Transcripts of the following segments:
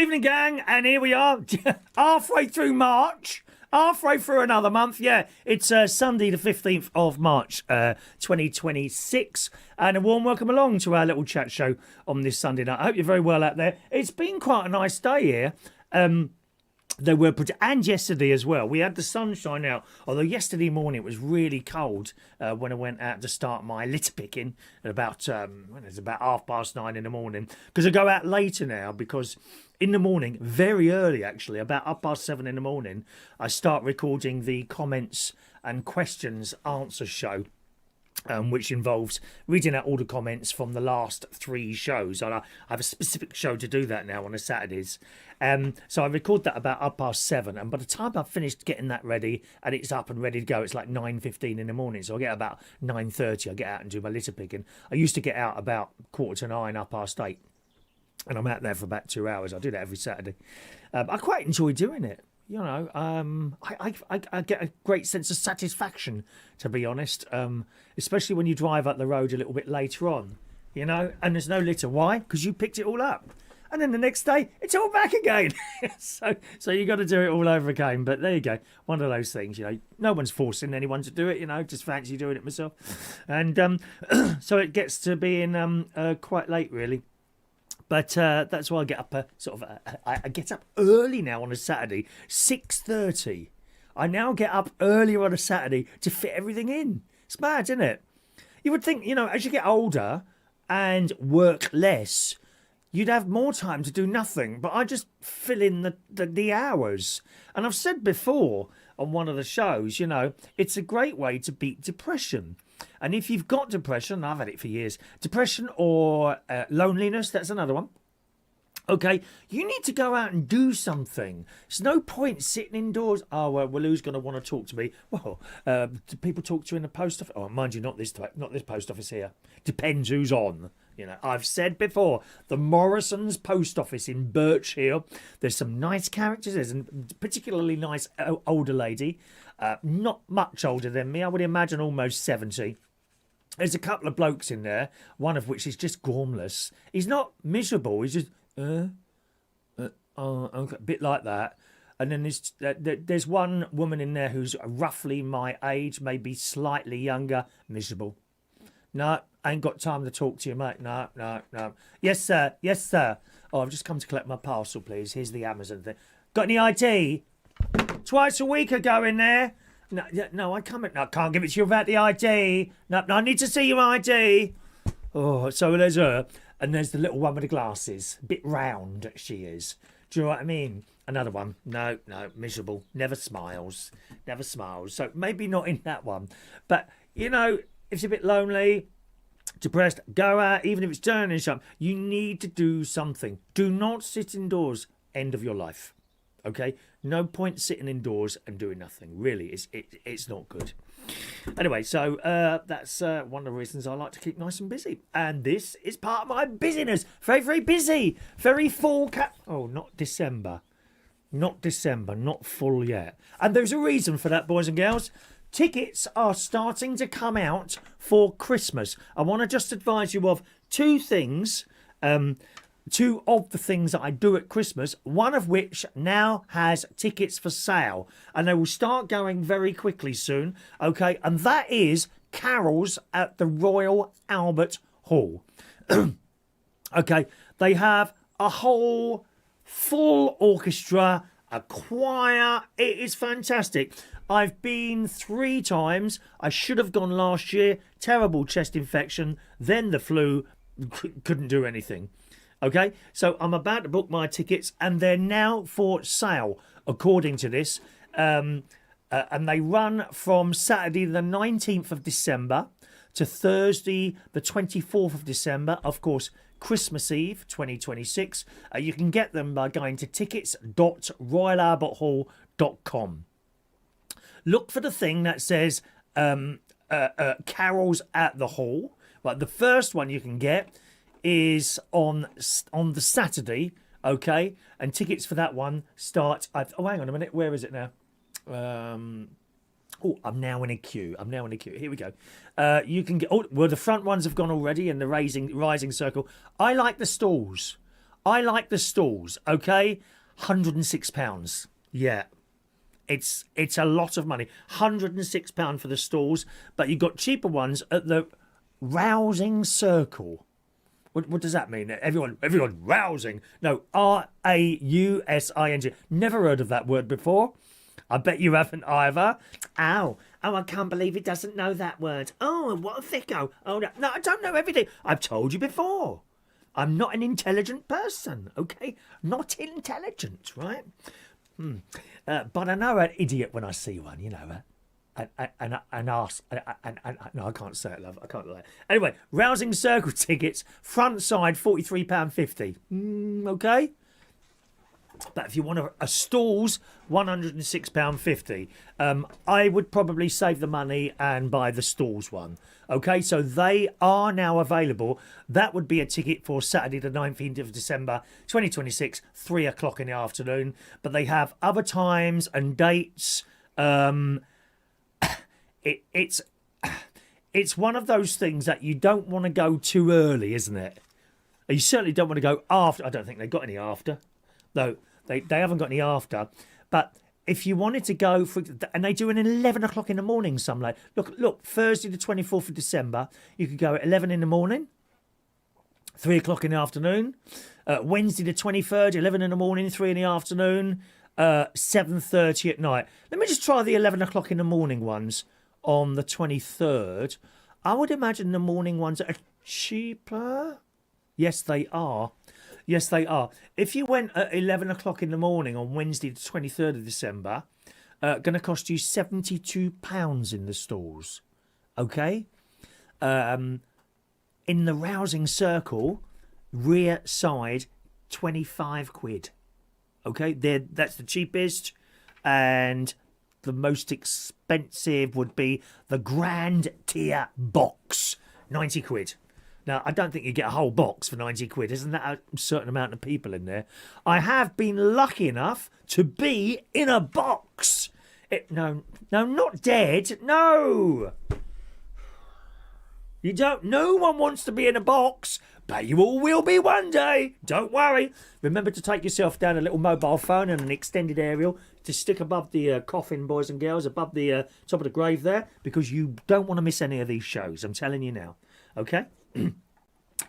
Evening, gang, and here we are, halfway through March, halfway through another month. Yeah, it's Sunday the 15th of March, 2026, and a warm welcome along to our little chat show on this Sunday night. I hope you're very well out there. It's been quite a nice day here. And yesterday as well. We had the sunshine out, although yesterday morning it was really cold when I went out to start my litter picking at about when it's about 9:30 in the morning. Because I go out later now, because in the morning, very early actually, about 7:30 in the morning, I start recording the comments and questions answer show. Which involves reading out all the comments from the last 3 shows. I have a specific show to do that now on the Saturdays. So I record that about 7:30, and by the time I've finished getting that ready and it's up and ready to go, it's like 9:15 in the morning. So I get about 9:30, I get out and do my litter picking. I used to get out about 8:45, 8:15, and I'm out there for about 2 hours. I do that every Saturday. I quite enjoy doing it. You know, I get a great sense of satisfaction, to be honest, especially when you drive up the road a little bit later on, you know, and there's no litter. Why? Because you picked it all up. And then the next day, it's all back again. so you got to do it all over again. But there you go. One of those things, you know, no one's forcing anyone to do it, you know, just fancy doing it myself. And so it gets to being quite late, really. But that's why I get up I get up early now on a Saturday, 6:30. I now get up earlier on a Saturday to fit everything in. It's mad, isn't it? You would think, you know, as you get older and work less, you'd have more time to do nothing. But I just fill in the hours. And I've said before on one of the shows, you know, it's a great way to beat depression. And if you've got depression, I've had it for years, depression or loneliness, that's another one. Okay, you need to go out and do something. There's no point sitting indoors. Oh, well, who's going to want to talk to me? Well, do people talk to you in the post office? Oh, mind you, not this post office here. Depends who's on. You know, I've said before, the Morrison's post office in Birch Hill. There's some nice characters. There's a particularly nice older lady. Not much older than me. I would imagine almost 70. There's a couple of blokes in there, one of which is just gormless. He's not miserable. He's just, okay, a bit like that. And then there's one woman in there who's roughly my age, maybe slightly younger, miserable. No, ain't got time to talk to you, mate. No. Yes, sir. Yes, sir. Oh, I've just come to collect my parcel, please. Here's the Amazon thing. Got any ID? Twice a week I go in there. No, I can't give it to you without the ID. No, I need to see your ID. Oh, so there's her. And there's the little one with the glasses. A bit round, she is. Do you know what I mean? Another one. No, miserable. Never smiles. So maybe not in that one. But, you know, if you're a bit lonely, depressed, go out, even if it's turning something. You need to do something. Do not sit indoors. End of your life. Okay? No point sitting indoors and doing nothing. Really, it's not good. Anyway, so that's one of the reasons I like to keep nice and busy. And this is part of my busyness. Very, very busy. Very full. Oh, not December. Not full yet. And there's a reason for that, boys and girls. Tickets are starting to come out for Christmas. I want to just advise you of 2 things. 2 of the things that I do at Christmas, one of which now has tickets for sale, and they will start going very quickly soon, okay, and that is carols at the Royal Albert Hall. Okay, they have a whole full orchestra, a choir. It is fantastic. I've been 3 times. I should have gone last year. Terrible chest infection, then the flu, couldn't do anything. Okay, so I'm about to book my tickets, and they're now for sale, according to this. And they run from Saturday the 19th of December to Thursday the 24th of December. Of course, Christmas Eve 2026. You can get them by going to tickets.royalalberthall.com. Look for the thing that says carols at the hall. But the first one you can get is on the Saturday, okay, and tickets for that one start. Oh, hang on a minute, where is it now? I'm now in a queue. Here we go. You can get. Oh, well, the front ones have gone already in the rising circle. I like the stalls. I like the stalls, okay? £106. Yeah. It's a lot of money. £106 for the stalls, but you've got cheaper ones at the Rousing Circle. What does that mean? Everyone rousing. No, Rausing. Never heard of that word before. I bet you haven't either. Ow. Oh, I can't believe he doesn't know that word. Oh, what a thicko. Oh, no, I don't know everything. I've told you before. I'm not an intelligent person, okay? Not intelligent, right? But I know an idiot when I see one, you know. And ask. No, I can't say it, love. I can't lie. Anyway, Rousing Circle tickets, front side, £43.50. Okay? But if you want a stalls, £106.50. I would probably save the money and buy the stalls one. Okay, so they are now available. That would be a ticket for Saturday the 19th of December 2026, 3 o'clock in the afternoon. But they have other times and dates. It's one of those things that you don't want to go too early, isn't it? You certainly don't want to go after. I don't think they've got any after. No, they haven't got any after. But if you wanted to go for, and they do an 11 o'clock in the morning, some like, look, Thursday the 24th of December, you could go at 11 in the morning, 3 o'clock in the afternoon. Wednesday the 23rd, 11 in the morning, 3 in the afternoon, 7:30 at night. Let me just try the 11 o'clock in the morning ones on the 23rd. I would imagine the morning ones are cheaper. Yes, they are. Yes, they are. If you went at 11 o'clock in the morning on Wednesday, the 23rd of December, going to cost you £72 in the stalls. Okay? In the Rousing Circle, rear side, 25 quid. Okay? That's the cheapest. And the most expensive would be the Grand Tier Box, 90 quid. Now, I don't think you get a whole box for 90 quid. Isn't that a certain amount of people in there? I have been lucky enough to be in a box. No, not dead. No. You don't. No one wants to be in a box, but you all will be one day. Don't worry. Remember to take yourself down a little mobile phone and an extended aerial to stick above the coffin, boys and girls, above the top of the grave there, because you don't want to miss any of these shows. I'm telling you now. Okay?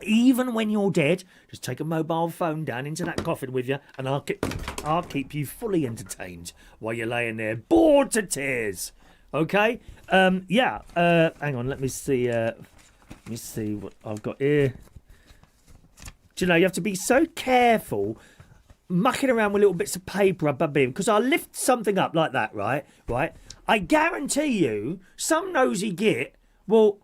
Even when you're dead, just take a mobile phone down into that coffin with you, and I'll keep you fully entertained while you're laying there, bored to tears. Okay? Hang on. Let me see what I've got here. Do you know, you have to be so careful mucking around with little bits of paper because I'll lift something up like that, right? I guarantee you, some nosy git will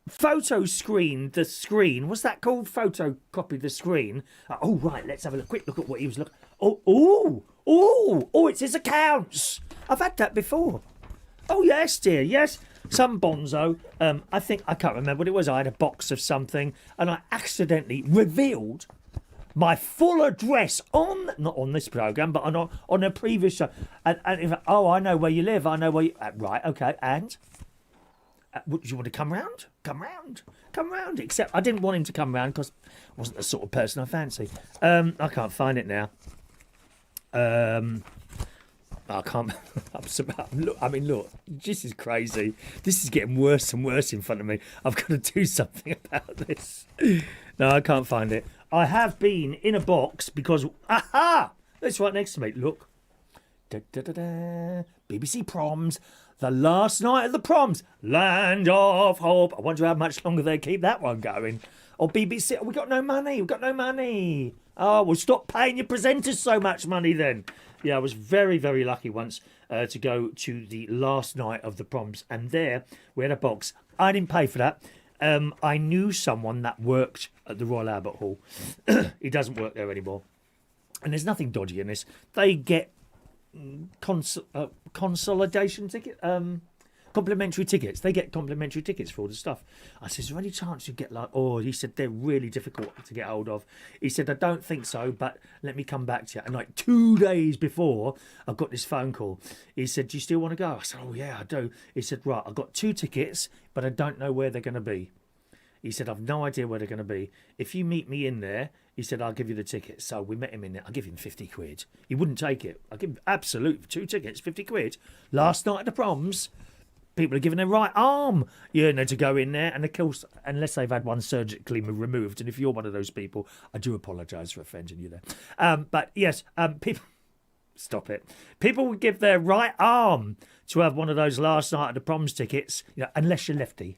photo screen the screen. What's that called? Photocopy the screen. Oh, right, let's have a quick look at what he was looking. It's his accounts. I've had that before. Oh, yes, dear, yes. Some bonzo, I can't remember what it was. I had a box of something and I accidentally revealed my full address not on this programme, but on a previous show. And I know where you live. I know where you... right, okay, and... do you want to come round? Come round. Except I didn't want him to come round because I wasn't the sort of person I fancy. I can't find it now. I can't. Look, this is crazy. This is getting worse and worse in front of me. I've got to do something about this. No, I can't find it. I have been in a box because... Aha! It's right next to me. Look. BBC Proms. The last night of the proms. Land of Hope. I wonder how much longer they keep that one going. Or BBC. We've got no money. Oh, well, stop paying your presenters so much money then. Yeah, I was very, very lucky once to go to the last night of the proms. And there, we had a box. I didn't pay for that. I knew someone that worked at the Royal Albert Hall. He doesn't work there anymore. And there's nothing dodgy in this. They get consolidation ticket, complimentary tickets. They get complimentary tickets for all the stuff. I said, is there any chance you get he said, they're really difficult to get hold of. He said, I don't think so, but let me come back to you. And like 2 days before, I got this phone call. He said, do you still want to go? I said, oh yeah, I do. He said, right, I've got 2 tickets, but I don't know where they're going to be. He said, I've no idea where they're going to be. If you meet me in there, He said, I'll give you the tickets. So we met him in there. I'll give him 50 quid. He wouldn't take it. I'll give him absolute 2 tickets, 50 quid. Last night at the proms, people are giving their right arm, to go in there. And of course, unless they've had one surgically removed, and if you're one of those people, I do apologise for offending you there. But yes, people, stop it. People would give their right arm to have one of those last night at the proms tickets, unless you're lefty.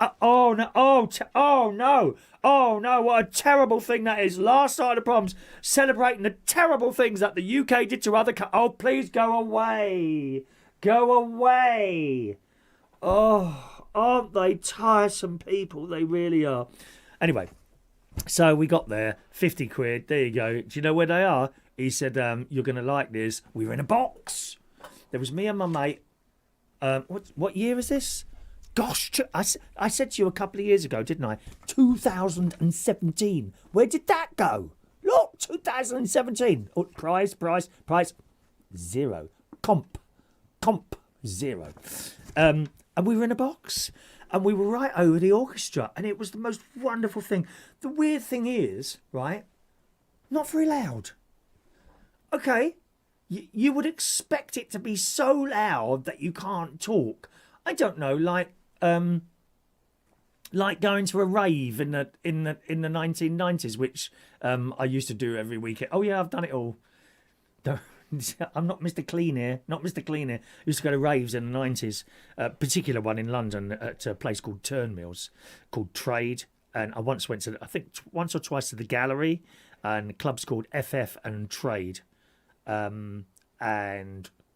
Oh no! What a terrible thing that is! Last night of the proms, celebrating the terrible things that the UK did to other. Oh, please go away! Go away! Oh, aren't they tiresome people? They really are. Anyway, so we got there, 50 quid. There you go. Do you know where they are? He said, "You're going to like this." We were in a box. There was me and my mate. What year is this? Gosh, I said to you a couple of years ago, didn't I? 2017. Where did that go? Look, 2017. Oh, prize, 0. Comp, 0. And we were in a box. And we were right over the orchestra. And it was the most wonderful thing. The weird thing is, right, not very loud. Okay, you would expect it to be so loud that you can't talk. I don't know, like going to a rave in the 1990s, which I used to do every weekend. Oh yeah, I've done it all. I'm not Mr. Clean here. Not Mr. Clean here. I used to go to raves in the 90s. A particular one in London at a place called Turnmills, called Trade. And I once went to, I think, once or twice to the Gallery, and clubs called FF and Trade, and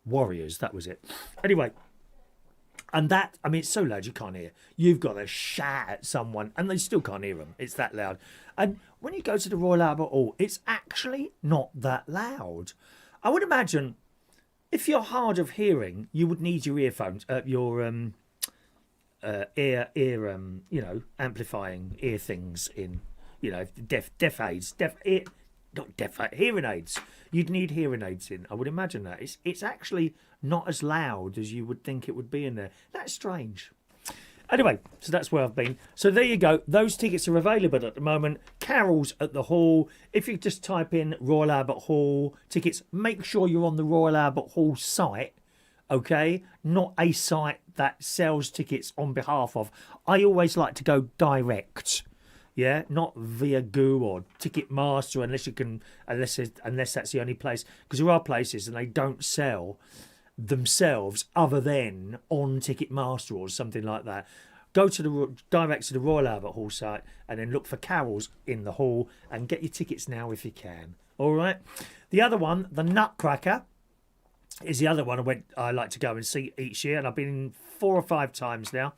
Warriors. That was it. Anyway. And that, I mean, it's so loud you can't hear. You've got to shout at someone and they still can't hear them. It's that loud. And when you go to the Royal Albert Hall, it's actually not that loud. I would imagine if you're hard of hearing, you would need your earphones, your amplifying ear things in, hearing aids. You'd need hearing aids in. I would imagine that. It's actually not as loud as you would think it would be in there. That's strange. Anyway, so that's where I've been. So there you go. Those tickets are available at the moment. Carols at the Hall. If you just type in Royal Albert Hall tickets, make sure you're on the Royal Albert Hall site, okay? Not a site that sells tickets on behalf of. I always like to go direct. Yeah, not via Goo or Ticketmaster, unless that's the only place. Because there are places and they don't sell themselves other than on Ticketmaster or something like that. Go to direct to the Royal Albert Hall site and then look for Carols in the hall and get your tickets now if you can. All right. The other one, the Nutcracker, is the other one I like to go and see each year, and I've been 4 or 5 times now.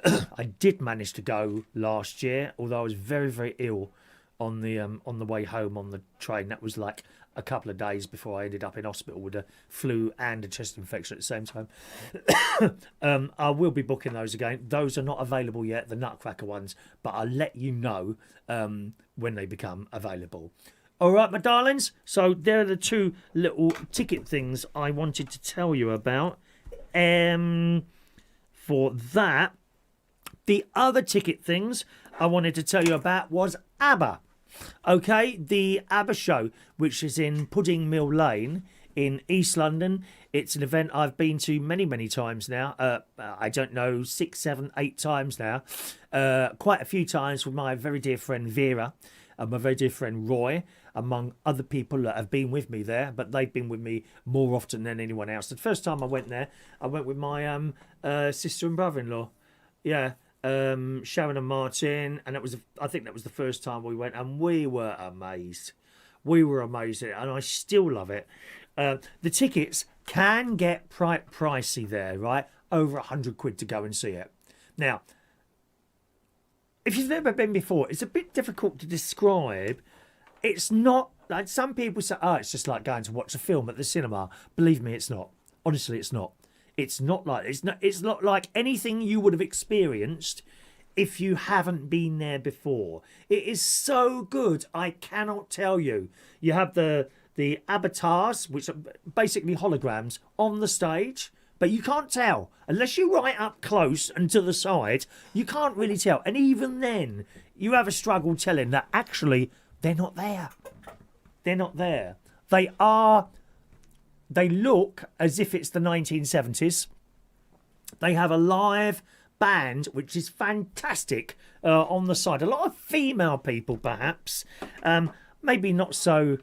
I did manage to go last year, although I was very, very ill on the way home on the train. That was like a couple of days before I ended up in hospital with a flu and a chest infection at the same time. I will be booking those again. Those are not available yet, the Nutcracker ones, but I'll let you know when they become available. All right, my darlings. So there are the 2 little ticket things I wanted to tell you about. For that, the other ticket things I wanted to tell you about was ABBA. Okay, the ABBA show, which is in Pudding Mill Lane in East London. It's an event I've been to many, many times now. I don't know, 6, 7, 8 times now. Quite a few times with my very dear friend Vera and my very dear friend Roy, among other people that have been with me there, but they've been with me more often than anyone else. The first time I went there, I went with my sister and brother-in-law. Yeah, Sharon and Martin, and I think that was the first time we went, and we were amazed. We were amazed, and I still love it. The tickets can get pricey there, right? Over 100 quid to go and see it. Now, if you've never been before, it's a bit difficult to describe. It's not like some people say, oh, it's just like going to watch a film at the cinema. Believe me, it's not. Honestly, it's not. It's not like anything you would have experienced if you haven't been there before. It is so good. I cannot tell you. You have the avatars, which are basically holograms, on the stage, but you can't tell. Unless you're right up close and to the side, you can't really tell. And even then, you have a struggle telling that actually They're not there. They're not there. They look as if it's the 1970s. They have a live band, which is fantastic, on the side. A lot of female people, perhaps. Maybe not so...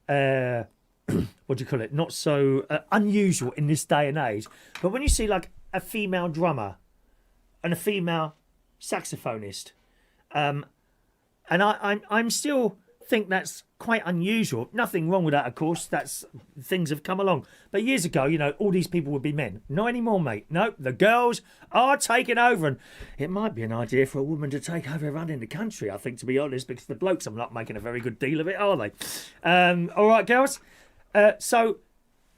what do you call it? Not so unusual in this day and age. But when you see like a female drummer and a female saxophonist, and I'm still think that's quite unusual. Nothing wrong with that, of course. That's things have come along. But years ago, you know, all these people would be men. Not anymore, mate. No, the girls are taking over, and it might be an idea for a woman to take over running the country, I think, to be honest, because the blokes are not making a very good deal of it, are they? All right, girls. So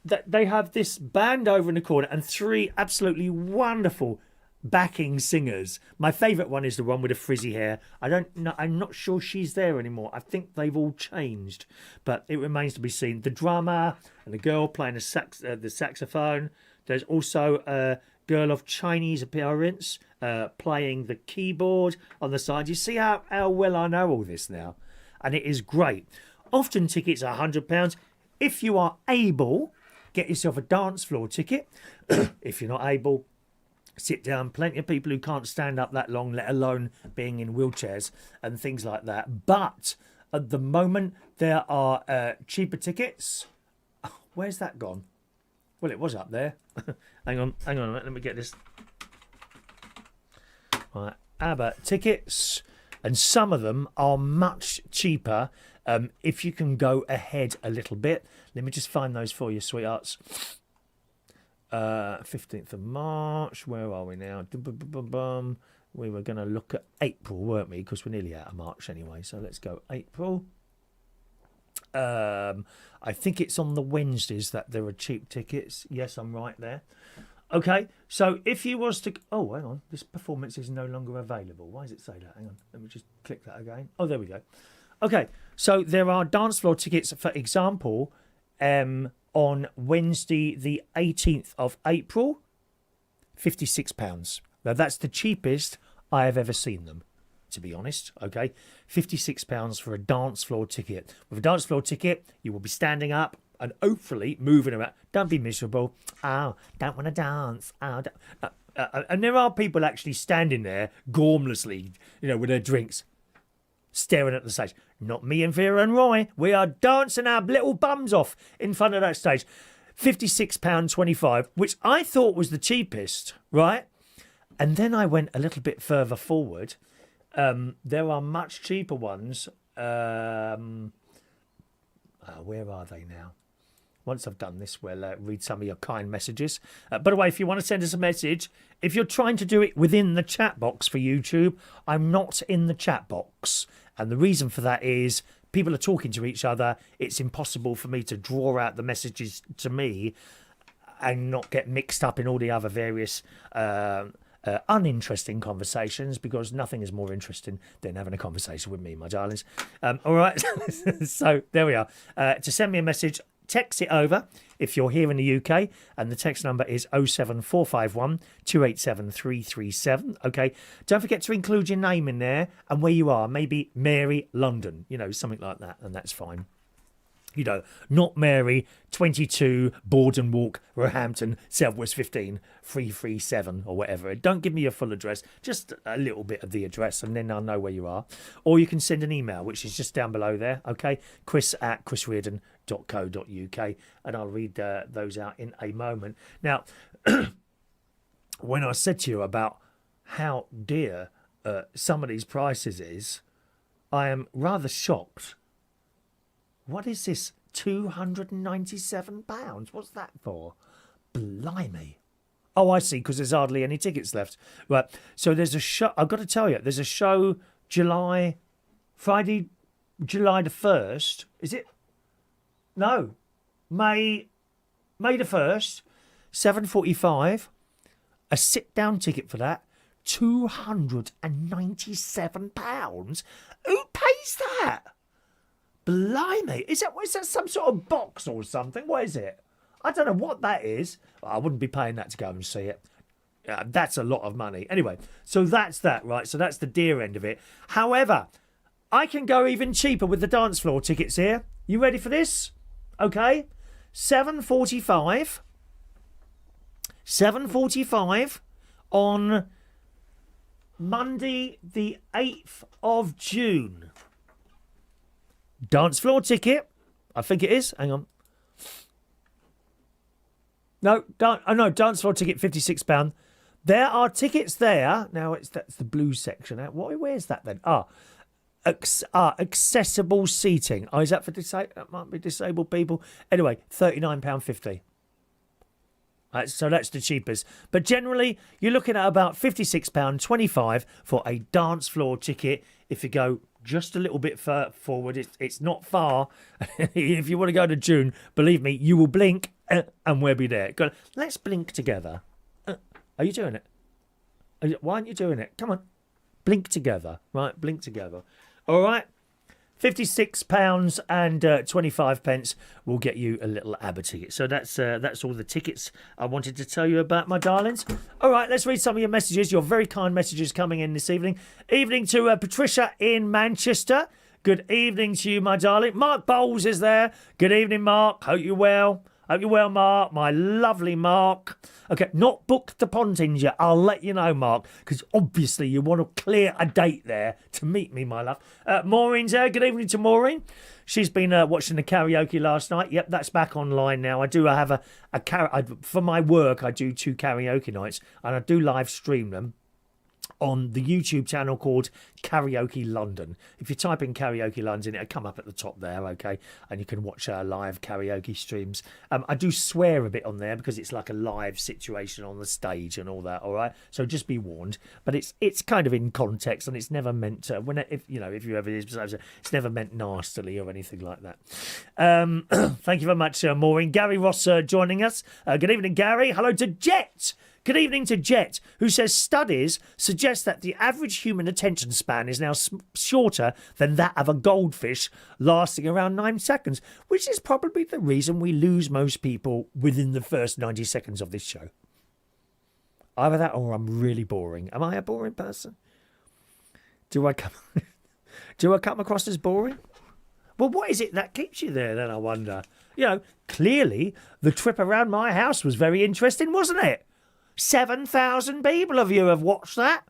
they have this band over in the corner and 3 absolutely wonderful backing singers. My favourite one is the one with the frizzy hair. I'm not sure she's there anymore. I think they've all changed, but it remains to be seen. The drummer and the girl playing the saxophone. There's also a girl of Chinese appearance playing the keyboard on the side. You see how well I know all this now, and it is great. Often tickets are £100. If you are able, get yourself a dance floor ticket. If you're not able, sit down. Plenty of people who can't stand up that long, let alone being in wheelchairs and things like that. But at the moment, there are cheaper tickets. Oh, where's that gone? Well, it was up there. hang on a minute. Let me get this. Right, ABBA tickets. And some of them are much cheaper if you can go ahead a little bit. Let me just find those for you, sweethearts. 15th of March. Where are we now? We were going to look at April, weren't we? Because we're nearly out of March anyway. So let's go April. I think it's on the Wednesdays that there are cheap tickets. Yes, I'm right there. Okay, so if you was to... Oh, hang on. This performance is no longer available. Why does it say that? Hang on. Let me just click that again. Oh, there we go. Okay, so there are dance floor tickets, for example, on Wednesday, the 18th of April, £56. Now, that's the cheapest I have ever seen them, to be honest, okay? £56 for a dance floor ticket. With a dance floor ticket, you will be standing up and hopefully moving around. Don't be miserable. Oh, don't want to dance. Oh, and there are people actually standing there gormlessly, you know, with their drinks, staring at the stage. Not me and Vera and Roy. We are dancing our little bums off in front of that stage. £56.25, which I thought was the cheapest, right? And then I went a little bit further forward. There are much cheaper ones. Where are they now? Once I've done this, we'll read some of your kind messages. By the way, if you want to send us a message, if you're trying to do it within the chat box for YouTube, I'm not in the chat box. And the reason for that is people are talking to each other. It's impossible for me to draw out the messages to me and not get mixed up in all the other various uninteresting conversations, because nothing is more interesting than having a conversation with me, my darlings. All right. So there we are. To send me a message, text it over if you're here in the UK, and the text number is 07451 287 337. Okay, don't forget to include your name in there and where you are. Maybe Mary, London, you know, something like that, and that's fine. You know, not Mary, 22 Borden Walk, Roehampton, Southwest 15 337 or whatever. Don't give me your full address, just a little bit of the address, and then I'll know where you are. Or you can send an email, which is just down below there, okay? chris@chrisreardon.co.uk, and I'll read those out in a moment. Now, when I said to you about how dear some of these prices is, I am rather shocked. What is this? £297? What's that for? Blimey. Oh, I see, because there's hardly any tickets left. Right, so there's a show. I've got to tell you, there's a show Friday, July the 1st. Is it? No. May the 1st, 7:45. A sit-down ticket for that, £297. Who pays that? Blimey, is that some sort of box or something? What is it? I don't know what that is. I wouldn't be paying that to go and see it. That's a lot of money. Anyway, so that's that, right? So that's the dear end of it. However, I can go even cheaper with the dance floor tickets here. You ready for this? Okay. 7:45. 7:45 on Monday the 8th of June. Dance floor ticket. I think it is. Hang on. No, dance floor ticket, £56. There are tickets there. Now, that's the blue section. Where's that then? Accessible seating. Oh, is that for that might be disabled people? Anyway, £39.50. So that's the cheapest. But generally, you're looking at about £56.25 for a dance floor ticket. If you go just a little bit forward, it's not far. If you want to go to June, believe me, you will blink and we'll be there. Let's blink together. Are you doing it? Why aren't you doing it? Come on. Blink together. Right, blink together. All right. £56.25 will get you a little ABBA ticket. So that's all the tickets I wanted to tell you about, my darlings. All right, let's read some of your messages. Your very kind messages coming in this evening. Evening to Patricia in Manchester. Good evening to you, my darling. Mark Bowles is there. Good evening, Mark. Hope you're well. Hope you're well, Mark. My lovely Mark. Okay, not booked the Pontins yet. I'll let you know, Mark, because obviously you want to clear a date there to meet me, my love. Maureen's there. Good evening to Maureen. She's been watching the karaoke last night. Yep, that's back online now. I do have for my work, I do 2 karaoke nights, and I do live stream them on the YouTube channel called Karaoke London. If you type in Karaoke London, it'll come up at the top there, okay? And you can watch live karaoke streams. I do swear a bit on there because it's like a live situation on the stage and all that, all right? So just be warned. But it's kind of in context, and it's never meant to, if you ever, it's never meant nastily or anything like that. Thank you very much, Maureen. Gary Ross joining us. Good evening, Gary. Hello to Jet. Good evening to Jet, who says studies suggest that the average human attention span is now shorter than that of a goldfish, lasting around 9 seconds, which is probably the reason we lose most people within the first 90 seconds of this show. Either that or I'm really boring. Am I a boring person? Do I come across as boring? Well, what is it that keeps you there then, I wonder? Clearly the trip around my house was very interesting, wasn't it? 7,000 people of you have watched that.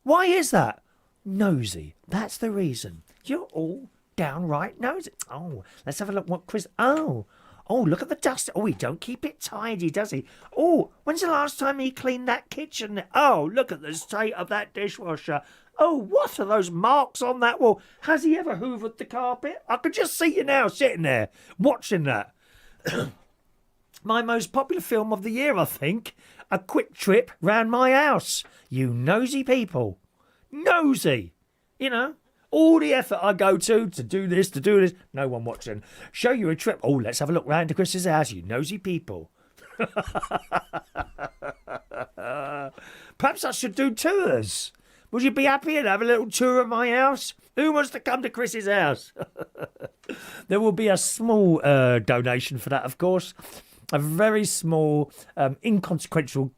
Why is that? Nosy. That's the reason. You're all downright nosy. Oh, let's have a look what Chris... Oh, look at the dust. Oh, he don't keep it tidy, does he? Oh, when's the last time he cleaned that kitchen? Oh, look at the state of that dishwasher. Oh, what are those marks on that wall? Has he ever hoovered the carpet? I could just see you now sitting there watching that. My most popular film of the year, I think. A quick trip round my house. You nosy people. Nosy. All the effort I go to do this. No one watching. Show you a trip. Oh, let's have a look round to Chris's house, you nosy people. Perhaps I should do tours. Would you be happy to have a little tour of my house? Who wants to come to Chris's house? There will be a small donation for that, of course. A very small, inconsequential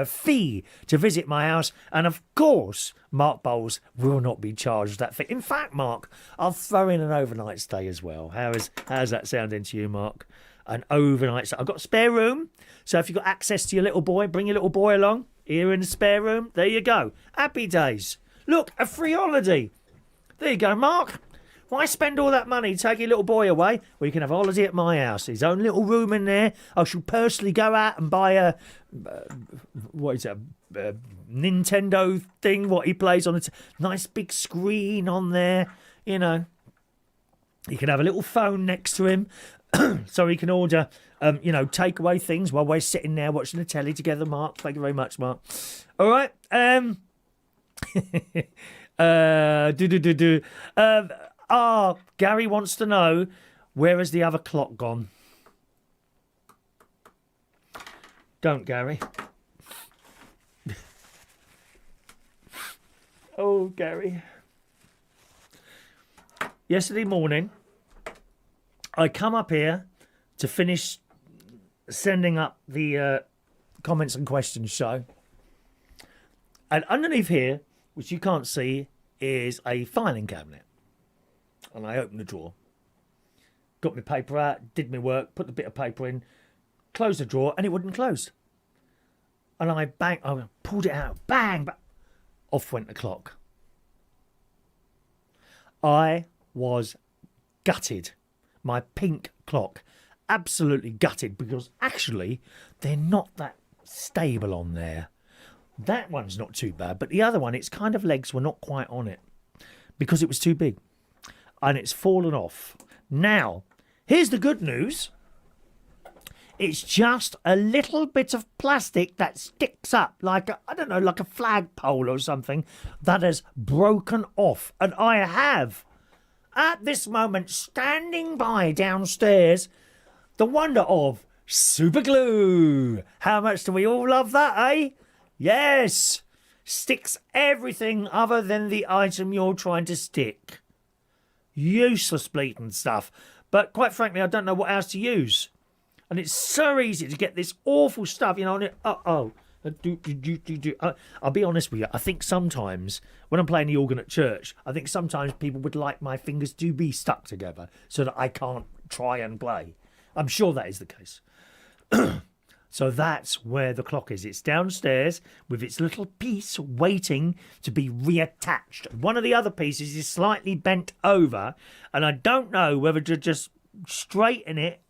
fee to visit my house. And of course, Mark Bowles will not be charged that fee. In fact, Mark, I'll throw in an overnight stay as well. How's that sounding to you, Mark? An overnight stay. I've got a spare room. So if you've got access to your little boy, bring your little boy along. Here in the spare room. There you go. Happy days. Look, a free holiday. There you go, Mark. Why spend all that money taking your little boy away? Well, you can have a holiday at my house. His own little room in there. I shall personally go out and buy a Nintendo thing, what he plays on. It's a nice big screen on there, You can have a little phone next to him so he can order, takeaway things while we're sitting there watching the telly together, Mark. Thank you very much, Mark. All right. Gary wants to know, where has the other clock gone? Don't, Gary. Oh, Gary. Yesterday morning, I come up here to finish sending up the comments and questions show. And underneath here, which you can't see, is a filing cabinet. And I opened the drawer, got my paper out, did my work, put the bit of paper in, closed the drawer, and it wouldn't close. And I pulled it out, bang, off went the clock. I was gutted. My pink clock, absolutely gutted, because actually they're not that stable on there. That one's not too bad, but the other one, its kind of legs were not quite on it because it was too big, and it's fallen off. Now, here's the good news. It's just a little bit of plastic that sticks up like like a flagpole or something that has broken off. And I have, at this moment, standing by downstairs, the wonder of super glue. How much do we all love that, eh? Yes. Sticks everything other than the item you're trying to stick. Useless bleeding stuff. But quite frankly, I don't know what else to use. And it's so easy to get this awful stuff, on it. I'll be honest with you. I think sometimes when I'm playing the organ at church, I think sometimes people would like my fingers to be stuck together so that I can't try and play. I'm sure that is the case. So that's where the clock is. It's downstairs with its little piece waiting to be reattached. One of the other pieces is slightly bent over, and I don't know whether to just straighten it,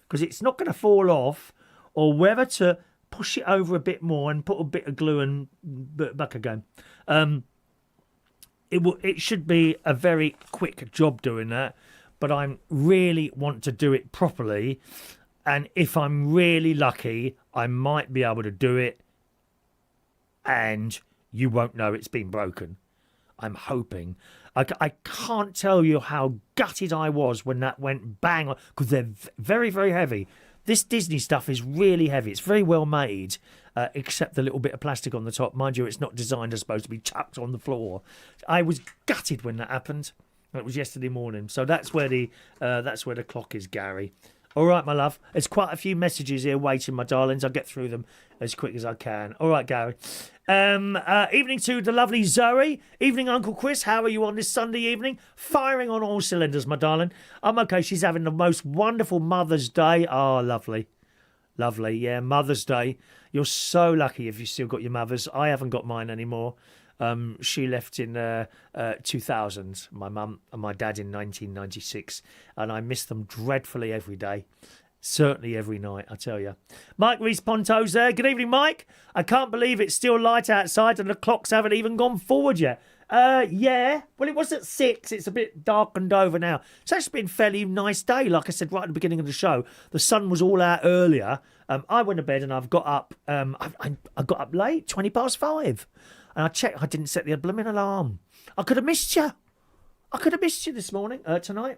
because it's not going to fall off, or whether to push it over a bit more and put a bit of glue and back again. It should be a very quick job doing that, but I really want to do it properly, and if I'm really lucky, I might be able to do it and you won't know it's been broken. I'm hoping. I can't tell you how gutted I was when that went bang, because they're very, very heavy. This Disney stuff is really heavy. It's very well made, except the little bit of plastic on the top. Mind you, it's not designed, I suppose, to be chucked on the floor. I was gutted when that happened. It was yesterday morning. So that's where the clock is, Gary. All right, my love. There's quite a few messages here waiting, my darlings. I'll get through them as quick as I can. All right, Gary. Evening to the lovely Zoe. Evening, Uncle Chris. How are you on this Sunday evening? Firing on all cylinders, my darling. I'm okay. She's having the most wonderful Mother's Day. Oh, lovely. Lovely. Yeah, Mother's Day. You're so lucky if you still got your mothers. I haven't got mine anymore. She left in 2000, my mum and my dad in 1996, and I miss them dreadfully every day. Certainly every night, I tell you. Mike Reese-Ponto's there. Good evening, Mike. I can't believe it's still light outside and the clocks haven't even gone forward yet. Yeah. Well, it was at 6. It's a bit darkened over now. It's actually been a fairly nice day. Like I said right at the beginning of the show, the sun was all out earlier. I went to bed and I've got up. I got up late, 5:20. And I checked, I didn't set the blooming alarm. I could have missed you. I could have missed you this morning, tonight.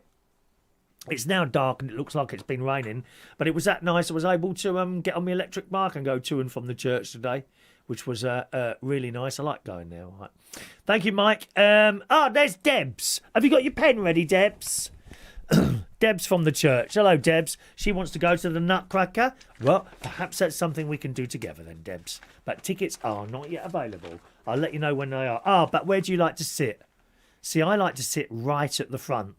It's now dark and it looks like it's been raining, but it was that nice I was able to get on my electric bike and go to and from the church today, which was really nice. I like going there. Right. Thank you, Mike. There's Debs. Have you got your pen ready, Debs? Debs from the church. Hello, Debs. She wants to go to the Nutcracker. Well, perhaps that's something we can do together then, Debs. But tickets are not yet available. I'll let you know when they are. But where do you like to sit? See, I like to sit right at the front,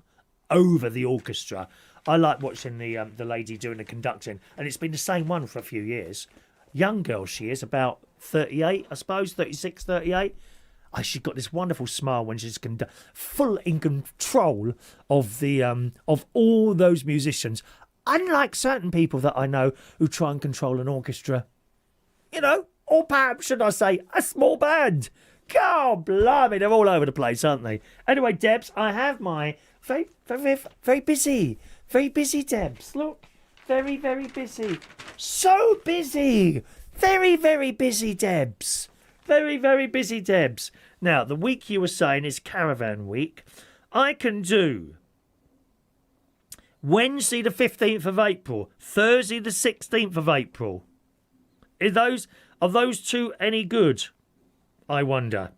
over the orchestra. I like watching the lady doing the conducting, and it's been the same one for a few years. Young girl she is, about 38, I suppose, 36, 38. She's got this wonderful smile when she's full in control of the of all those musicians. Unlike certain people that I know who try and control an orchestra, or perhaps should I say a small band. God blimey, they're all over the place, aren't they? Anyway, Debs, I have my very, very, very busy, Debs. Look, very, very busy, so busy, very, very busy, Debs. Very, very busy, Debs. Now, the week you were saying is Caravan Week. I can do Wednesday the 15th of April, Thursday the 16th of April. Are those two any good? I wonder.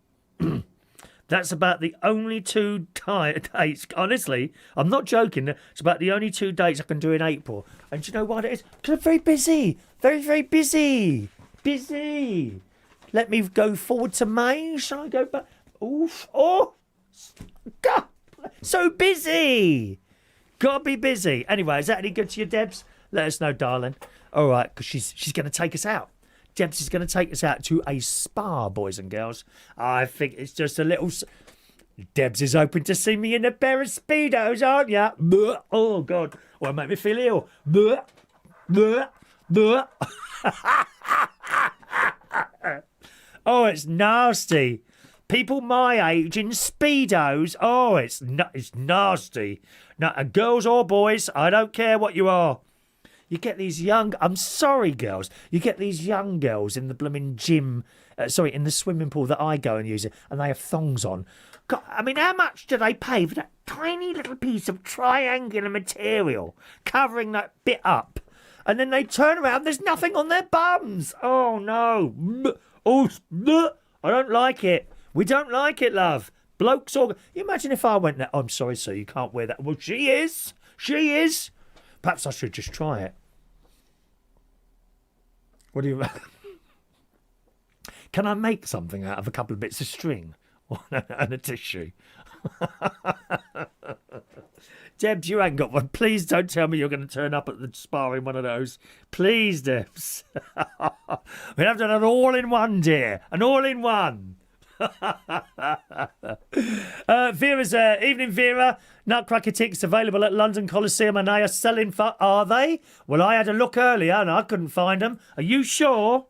That's about the only two dates. Honestly, I'm not joking. It's about the only 2 dates I can do in April. And do you know what it is? Because I'm very busy. Very, very busy. Busy. Let me go forward to May. Shall I go back? Oof. Oh, God, so busy. Gotta be busy. Anyway, is that any good to you, Debs? Let us know, darling. All right, because she's going to take us out. Debs is going to take us out to a spa, boys and girls. I think it's just a little... Debs is hoping to see me in a pair of Speedos, aren't you? Oh, God. Well, make me feel ill. Oh, it's nasty. People my age in Speedos. Oh, it's nasty. No, girls or boys, I don't care what you are. You get these young... I'm sorry, girls. You get these young girls in the blooming gym... in the swimming pool that I go and use it, and they have thongs on. God, I mean, how much do they pay for that tiny little piece of triangular material covering that bit up? And then they turn around, there's nothing on their bums. Oh, no. Oh, I don't like it. We don't like it, love. Blokes or... You imagine if I went there... Oh, I'm sorry, sir, you can't wear that. Well, she is. She is. Perhaps I should just try it. What do you... Can I make something out of a couple of bits of string and a tissue? Debs, you ain't got one. Please don't tell me you're going to turn up at the spa in one of those. Please, Debs. We'll have to have an all-in-one, dear. An all-in-one. Vera's evening, Vera. Nutcracker tickets available at London Coliseum and they are selling for... Are they? Well, I had a look earlier and I couldn't find them. Are you sure?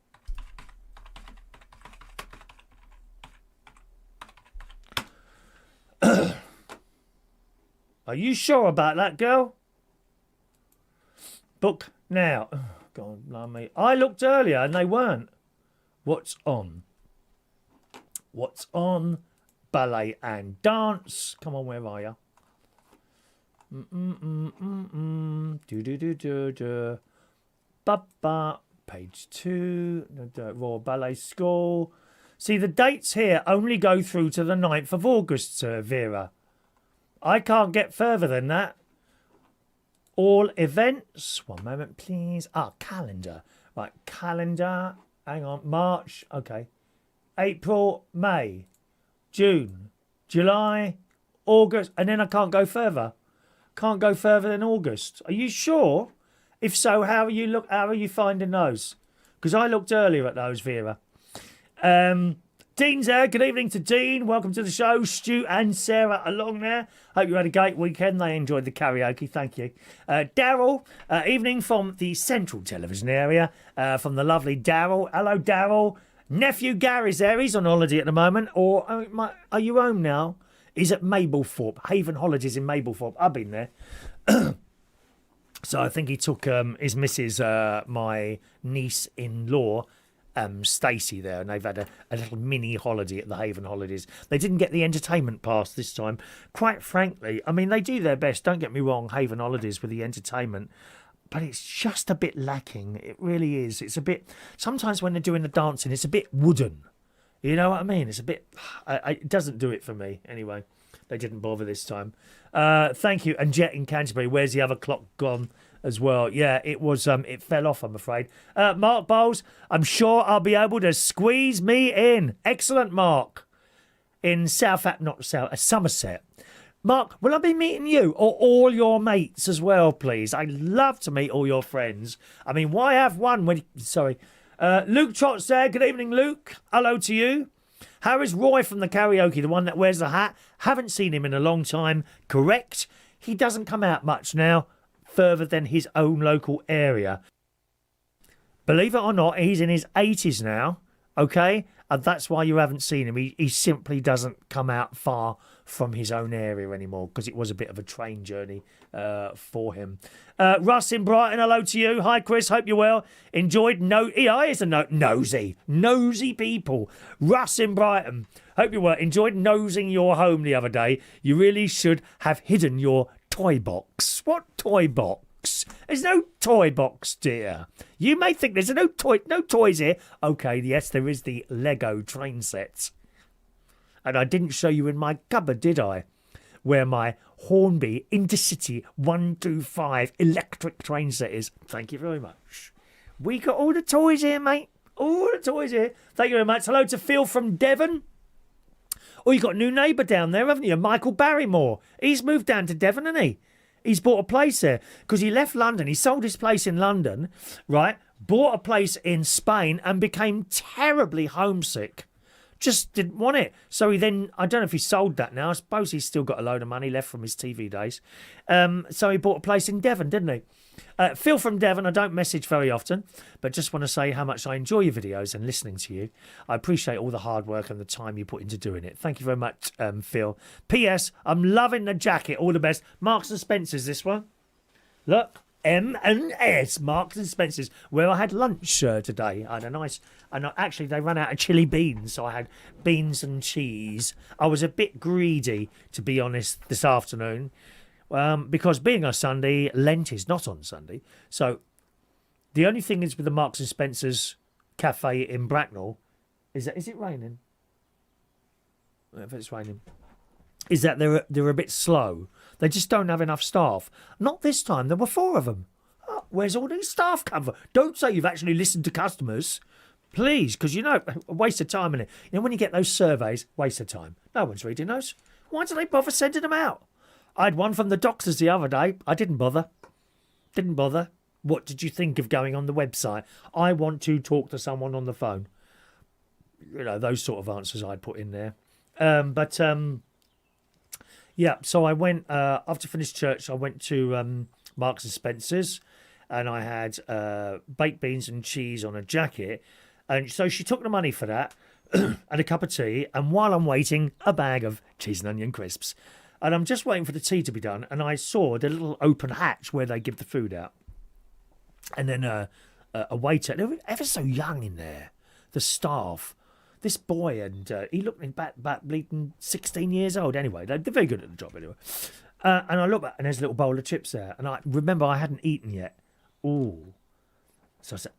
Are you sure about that, girl? Book now. Oh, God, blimey. I looked earlier and they weren't. What's on? What's on? Ballet and dance. Come on, where are you? Do. Ba. Page 2. Royal Ballet School. See, the dates here only go through to the 9th of August, Vera. I can't get further than that. All events. One moment, please. Calendar. Right, calendar. Hang on. March. Okay. April, May, June, July, August. And then I can't go further. Can't go further than August. Are you sure? If so, how are you finding those? Because I looked earlier at those, Vera. Dean's there. Good evening to Dean. Welcome to the show. Stu and Sarah along there. Hope you had a great weekend. They enjoyed the karaoke. Thank you. Daryl. Evening from the Central Television area. From the lovely Daryl. Hello, Daryl. Nephew Gary's there. He's on holiday at the moment. Or are you home now? He's at Mablethorpe. Haven Holidays in Mablethorpe. I've been there. So I think he took his missus, my niece-in-law, Stacey there, and they've had a little mini holiday at the Haven Holidays. They didn't get the entertainment pass this time. Quite frankly, I mean, they do their best, don't get me wrong, Haven Holidays with the entertainment, but it's just a bit lacking. It really is. It's a bit... Sometimes when they're doing the dancing, it's a bit wooden. You know what I mean? It's a bit... it doesn't do it for me. Anyway, they didn't bother this time. Thank you. And Jet in Canterbury, where's the other clock gone as well? Yeah, it was... it fell off, I'm afraid. Mark Bowles, I'm sure I'll be able to squeeze me in. Excellent, Mark. In Somerset. Mark, will I be meeting you or all your mates as well, please? I'd love to meet all your friends. I mean, why have one when... Sorry. Luke Trott's there. Good evening, Luke. Hello to you. How is Roy from the karaoke, the one that wears the hat? Haven't seen him in a long time. Correct. He doesn't come out much now, further than his own local area. Believe it or not, he's in his 80s now, okay? And that's why you haven't seen him. He simply doesn't come out far from his own area anymore because it was a bit of a train journey for him. Russ in Brighton, hello to you. Hi, Chris. Hope you're well. Enjoyed nosy people. Russ in Brighton. Hope you well. Enjoyed nosing your home the other day. You really should have hidden your toy box. What toy box? There's no toy box, dear. You may think there's no toys here. Okay, yes, there is the Lego train set. And I didn't show you in my cupboard, did I? Where my Hornby Intercity 125 electric train set is. Thank you very much. We got all the toys here, mate. All the toys here. Thank you very much. Hello to Phil from Devon. Oh, you got a new neighbour down there, haven't you? Michael Barrymore. He's moved down to Devon, hasn't he? He's bought a place there because he left London. He sold his place in London, right? Bought a place in Spain and became terribly homesick. Just didn't want it. So he then, I don't know if he sold that now. I suppose he's still got a load of money left from his TV days. So he bought a place in Devon, didn't he? Phil from Devon, I don't message very often, but just want to say how much I enjoy your videos and listening to you. I appreciate all the hard work and the time you put into doing it. Thank you very much, Phil. P.S. I'm loving the jacket. All the best. Marks and Spencer's, this one. Look. M&S, Marks and Spencer's, where I had lunch today. I had a nice, and actually they ran out of chili beans, so I had beans and cheese. I was a bit greedy, to be honest, this afternoon, because being a Sunday, Lent is not on Sunday. So the only thing is with the Marks and Spencer's cafe in Bracknell is it raining? If it's raining. Is that they're a bit slow. They just don't have enough staff. Not this time. There were 4 of them. Oh, where's all these staff come from? Don't say you've actually listened to customers. Please, because, a waste of time in it. When you get those surveys, waste of time. No one's reading those. Why do they bother sending them out? I had one from the doctors the other day. I didn't bother. What did you think of going on the website? I want to talk to someone on the phone. Those sort of answers I'd put in there. Yeah, so I went, after finished church, I went to Marks and Spencer's, and I had baked beans and cheese on a jacket. And so she took the money for that and a cup of tea. And while I'm waiting, a bag of cheese and onion crisps. And I'm just waiting for the tea to be done. And I saw the little open hatch where they give the food out. And then a waiter, they were ever so young in there, the staff. This boy, and he looked back bleeding 16 years old. Anyway, they're very good at the job anyway. And I look back, and there's a little bowl of chips there. And I remember I hadn't eaten yet. Ooh. So I said,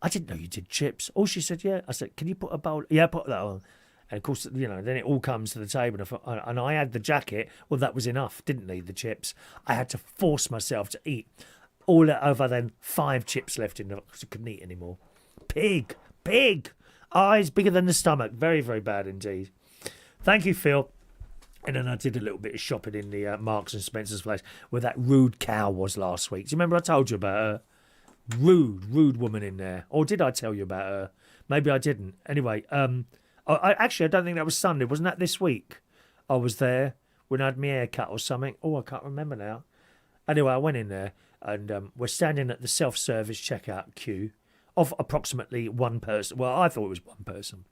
I didn't know you did chips. Oh, she said, yeah. I said, can you put a bowl? Yeah, put that on. And of course, then it all comes to the table. And I had the jacket. Well, that was enough. Didn't need the chips. I had to force myself to eat. All over then 5 chips left in there because I couldn't eat anymore. Pig. Eyes bigger than the stomach. Very, very bad indeed. Thank you, Phil. And then I did a little bit of shopping in the Marks and Spencer's place where that rude cow was last week. Do you remember I told you about her? Rude woman in there. Or did I tell you about her? Maybe I didn't. Anyway, I don't think that was Sunday. Wasn't that this week? I was there when I had my hair cut or something. Oh, I can't remember now. Anyway, I went in there and we're standing at the self-service checkout queue of approximately one person. Well, I thought it was one person.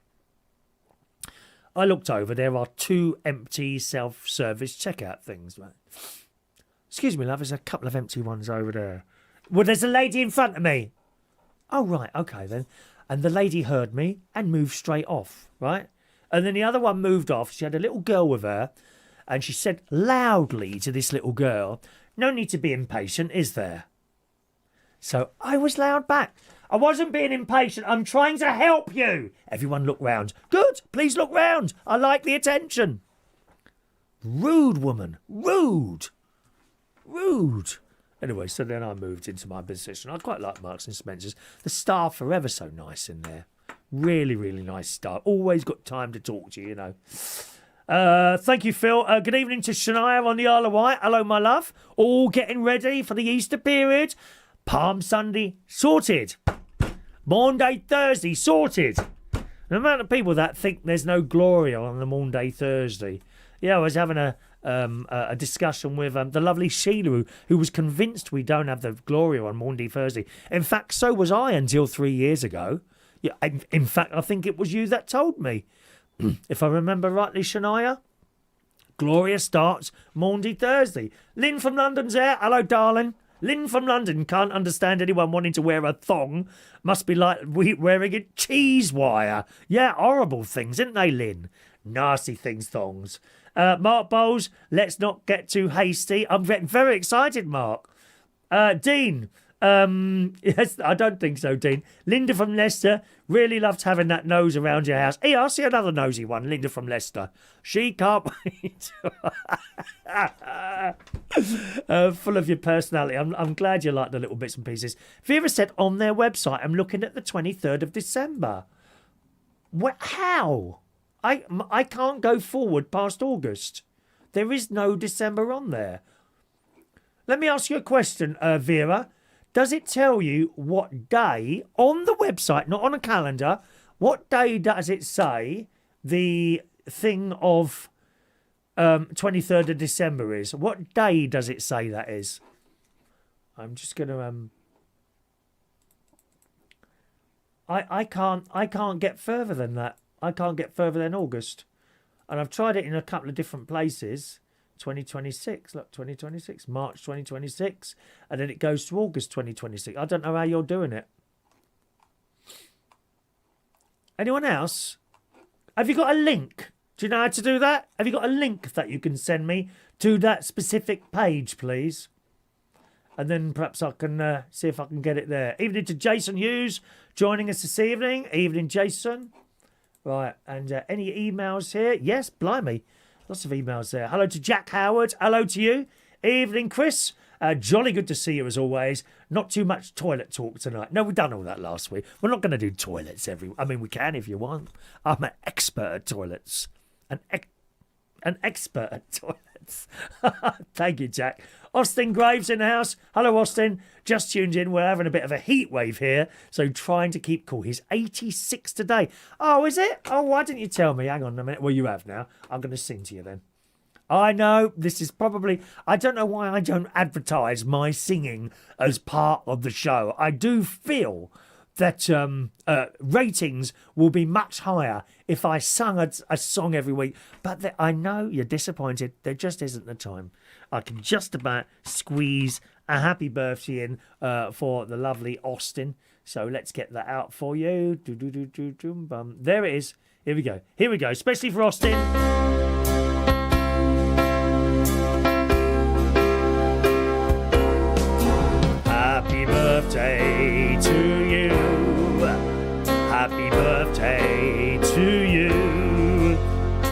I looked over. There are 2 empty self-service checkout things. Right? Excuse me, love. There's a couple of empty ones over there. Well, there's a lady in front of me. Oh, right. Okay, then. And the lady heard me and moved straight off, right? And then the other one moved off. She had a little girl with her. And she said loudly to this little girl, no need to be impatient, is there? So I was loud back. I wasn't being impatient. I'm trying to help you. Everyone look round. Good. Please look round. I like the attention. Rude woman. Rude. Anyway, so then I moved into my position. I quite like Marks and Spencer's. The staff are ever so nice in there. Really, really nice staff. Always got time to talk to you, Thank you, Phil. Good evening to Shania on the Isle of Wight. Hello, my love. All getting ready for the Easter period. Palm Sunday sorted. Maundy Thursday sorted. The amount of people that think there's no glory on the Maundy Thursday. Yeah, I was having a discussion with the lovely Sheila, who was convinced we don't have the glory on Maundy Thursday. In fact, so was I until 3 years ago. Yeah, in fact, I think it was you that told me. If I remember rightly, Shania. Gloria starts Maundy Thursday. Lynn from London's there. Hello, darling. Lynn from London can't understand anyone wanting to wear a thong. Must be like wearing a cheese wire. Yeah, horrible things, isn't they, Lynn? Nasty things, thongs. Mark Bowles, let's not get too hasty. I'm getting very excited, Mark. Dean, yes, I don't think so, Dean. Linda from Leicester, really loved having that nose around your house. Hey, I see another nosy one, Linda from Leicester. She can't wait. Full of your personality. I'm glad you like the little bits and pieces. Vera said on their website, I'm looking at the 23rd of December. How? I can't go forward past August. There is no December on there. Let me ask you a question, Vera. Does it tell you what day on the website, not on a calendar, what day does it say the thing of 23rd of December is? What day does it say that is? I'm just going to... I can't get further than that. I can't get further than August. And I've tried it in a couple of different places. 2026, look, 2026, March 2026, and then it goes to August 2026. I don't know how you're doing it. Anyone else? Have you got a link? Do you know how to do that? Have you got a link that you can send me to that specific page, please? And then perhaps I can see if I can get it there. Evening to Jason Hughes joining us this evening. Evening, Jason. Right, and any emails here? Yes, blimey. Lots of emails there. Hello to Jack Howard. Hello to you. Evening, Chris. Jolly good to see you as always. Not too much toilet talk tonight. No, we've done all that last week. We're not going to do toilets I mean, we can if you want. I'm an expert at toilets. An expert at toilets. Thank you, Jack. Austin Graves in the house. Hello, Austin. Just tuned in. We're having a bit of a heat wave here, so trying to keep cool. He's 86 today. Oh, is it? Oh, why didn't you tell me? Hang on a minute. Well, you have now. I'm going to sing to you then. I know this is probably... I don't know why I don't advertise my singing as part of the show. I do feel that ratings will be much higher if I sung a song every week. But I know you're disappointed. There just isn't the time. I can just about squeeze a happy birthday in for the lovely Austin. So let's get that out for you. There it is. Here we go. Here we go. Especially for Austin. Happy birthday to you. Happy birthday to you.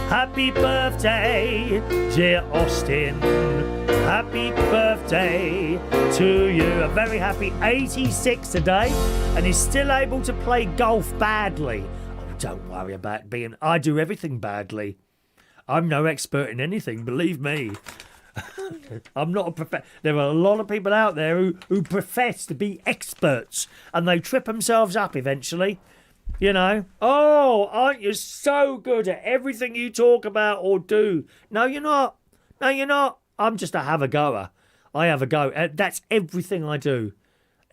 Happy birthday, dear Austin. Happy birthday to you. A very happy 86 today, and he's still able to play golf badly. Oh, don't worry about being... I do everything badly. I'm no expert in anything, believe me. I'm not a professor. There are a lot of people out there who profess to be experts, and they trip themselves up eventually. You know, oh, aren't you so good at everything you talk about or do? No, you're not. No, you're not. I'm just a have-a-goer. I have a go. That's everything I do.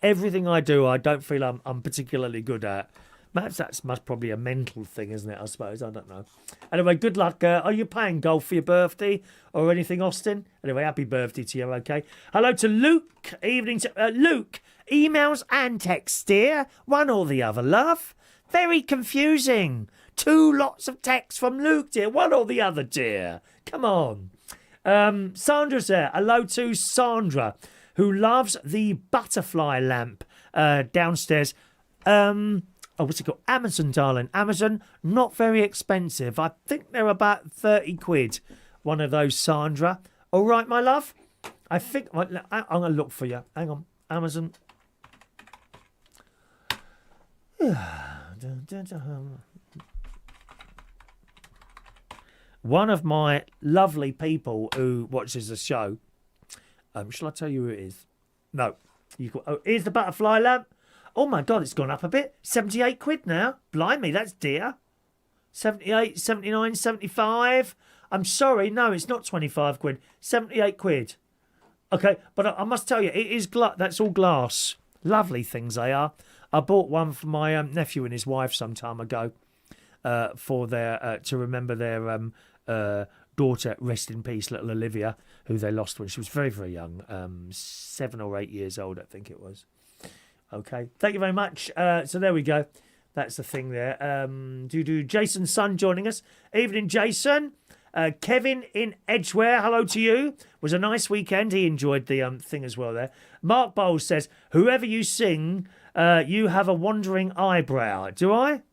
Everything I do, I don't feel I'm particularly good at. Perhaps that's probably a mental thing, isn't it? I suppose. I don't know. Anyway, good luck. Are you playing golf for your birthday or anything, Austin? Anyway, happy birthday to you, okay? Hello to Luke. Evening to Luke. Emails and texts, dear. One or the other, love. Very confusing. 2 lots of text from Luke, dear. One or the other, dear. Come on. Sandra's there. Hello to Sandra, who loves the butterfly lamp downstairs. What's it called? Amazon, darling. Amazon, not very expensive. I think they're about 30 quid. One of those, Sandra. All right, my love. I think... I'm going to look for you. Hang on. Amazon. One of my lovely people who watches the show. Shall I tell you who it is? No. Here's the butterfly lamp. Oh my God, it's gone up a bit. 78 quid now. Blimey, that's dear. 78, 79, 75. I'm sorry, no, it's not 25 quid. 78 quid. Okay, but I must tell you, it is that's all glass. Lovely things they are. I bought one for my nephew and his wife some time ago for their to remember their daughter, rest in peace, little Olivia, who they lost when she was very, very young, 7 or 8 years old, I think it was. Okay, thank you very much. So there we go. That's the thing there. Jason's son joining us. Evening, Jason. Kevin in Edgware, hello to you. Was a nice weekend. He enjoyed the thing as well there. Mark Bowles says, whoever you sing, you have a wandering eyebrow. Do I?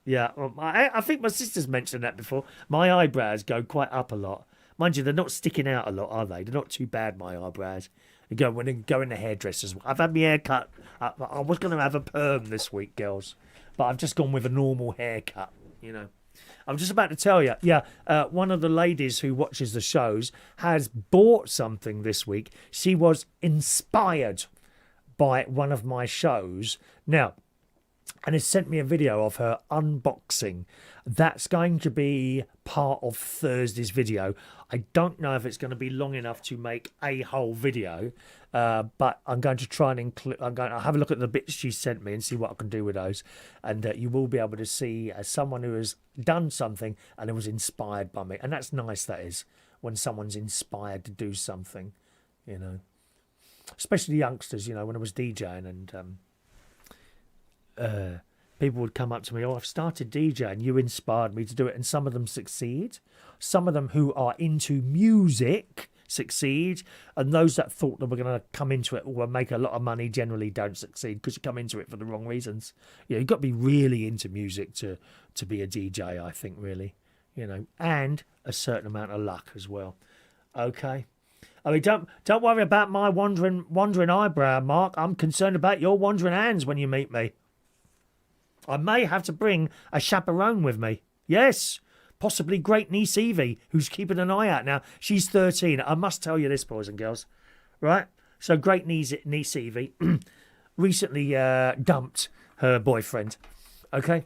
Yeah, I think my sister's mentioned that before. My eyebrows go quite up a lot. Mind you, they're not sticking out a lot, are they? They're not too bad, my eyebrows. When they go in the hairdressers. I've had my hair cut. I was going to have a perm this week, girls. But I've just gone with a normal haircut. you know. I'm just about to tell you, one of the ladies who watches the shows has bought something this week. She was inspired by one of my shows. Now, and has sent me a video of her unboxing. That's going to be part of Thursday's video. I don't know if it's going to be long enough to make a whole video, but I'm going to try and include. I'm going to have a look at the bits she sent me and see what I can do with those. And you will be able to see someone who has done something and it was inspired by me. And that's nice. That is when someone's inspired to do something, you know. Especially youngsters, you know, when I was DJing and. People would come up to me, oh, I've started DJing, you inspired me to do it, and some of them succeed. Some of them who are into music succeed, and those that thought they were going to come into it or make a lot of money generally don't succeed because you come into it for the wrong reasons. You know, you've got to be really into music to be a DJ, I think, really, you know, and a certain amount of luck as well. Okay. I mean, don't worry about my wandering eyebrow, Mark. I'm concerned about your wandering hands when you meet me. I may have to bring a chaperone with me. Yes, possibly great niece Evie, who's keeping an eye out now. She's 13. I must tell you this, boys and girls. Right? So great niece Evie recently dumped her boyfriend. Okay?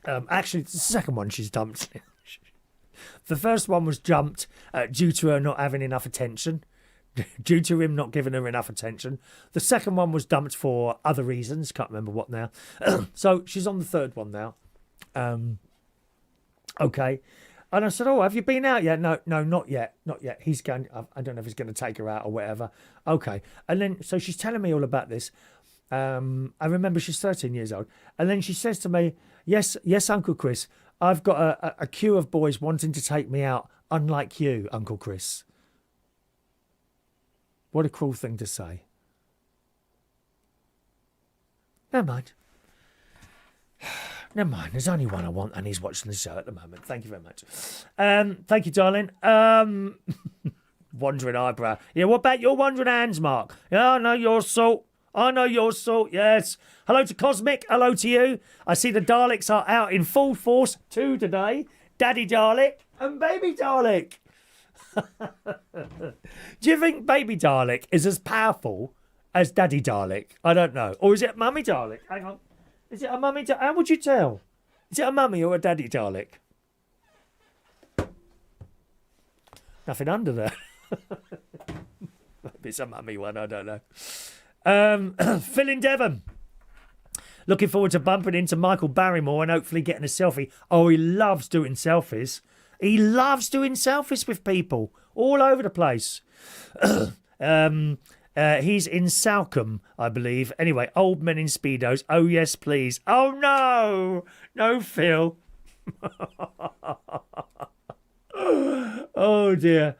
Actually, it's the second one she's dumped. The first one was dumped due to her not having enough attention. Due to him not giving her enough attention. The second one was dumped for other reasons. Can't remember what now. So she's on the third one now. Okay. And I said, oh, have you been out yet? No, not yet. Not yet. He's going, I don't know if he's going to take her out or whatever. Okay. And then, so she's telling me all about this. I remember she's 13 years old. And then she says to me, yes, Uncle Chris, I've got a queue of boys wanting to take me out, unlike you, Uncle Chris. What a cruel thing to say. Never mind. Never mind. There's only one I want, and he's watching the show at the moment. Thank you very much. Thank you, darling. Wandering eyebrow. Yeah, what about your wandering hands, Mark? Yeah, I know your salt. I know your salt, yes. Hello to Cosmic. Hello to you. I see the Daleks are out in full force too today. Daddy Dalek and Baby Dalek. Do you think Baby Dalek is as powerful as Daddy Dalek? I don't know. Or is it Mummy Dalek? Hang on. Is it a Mummy Dalek? How would you tell? Is it a Mummy or a Daddy Dalek? Nothing under there. Maybe it's a Mummy one, I don't know. Phil in Devon. Looking forward to bumping into Michael Barrymore and hopefully getting a selfie. Oh, he loves doing selfies. He loves doing selfies with people all over the place. He's in Salcombe, I believe. Anyway, old men in Speedos. Oh, yes, please. Oh, no. No, Phil. Oh, dear.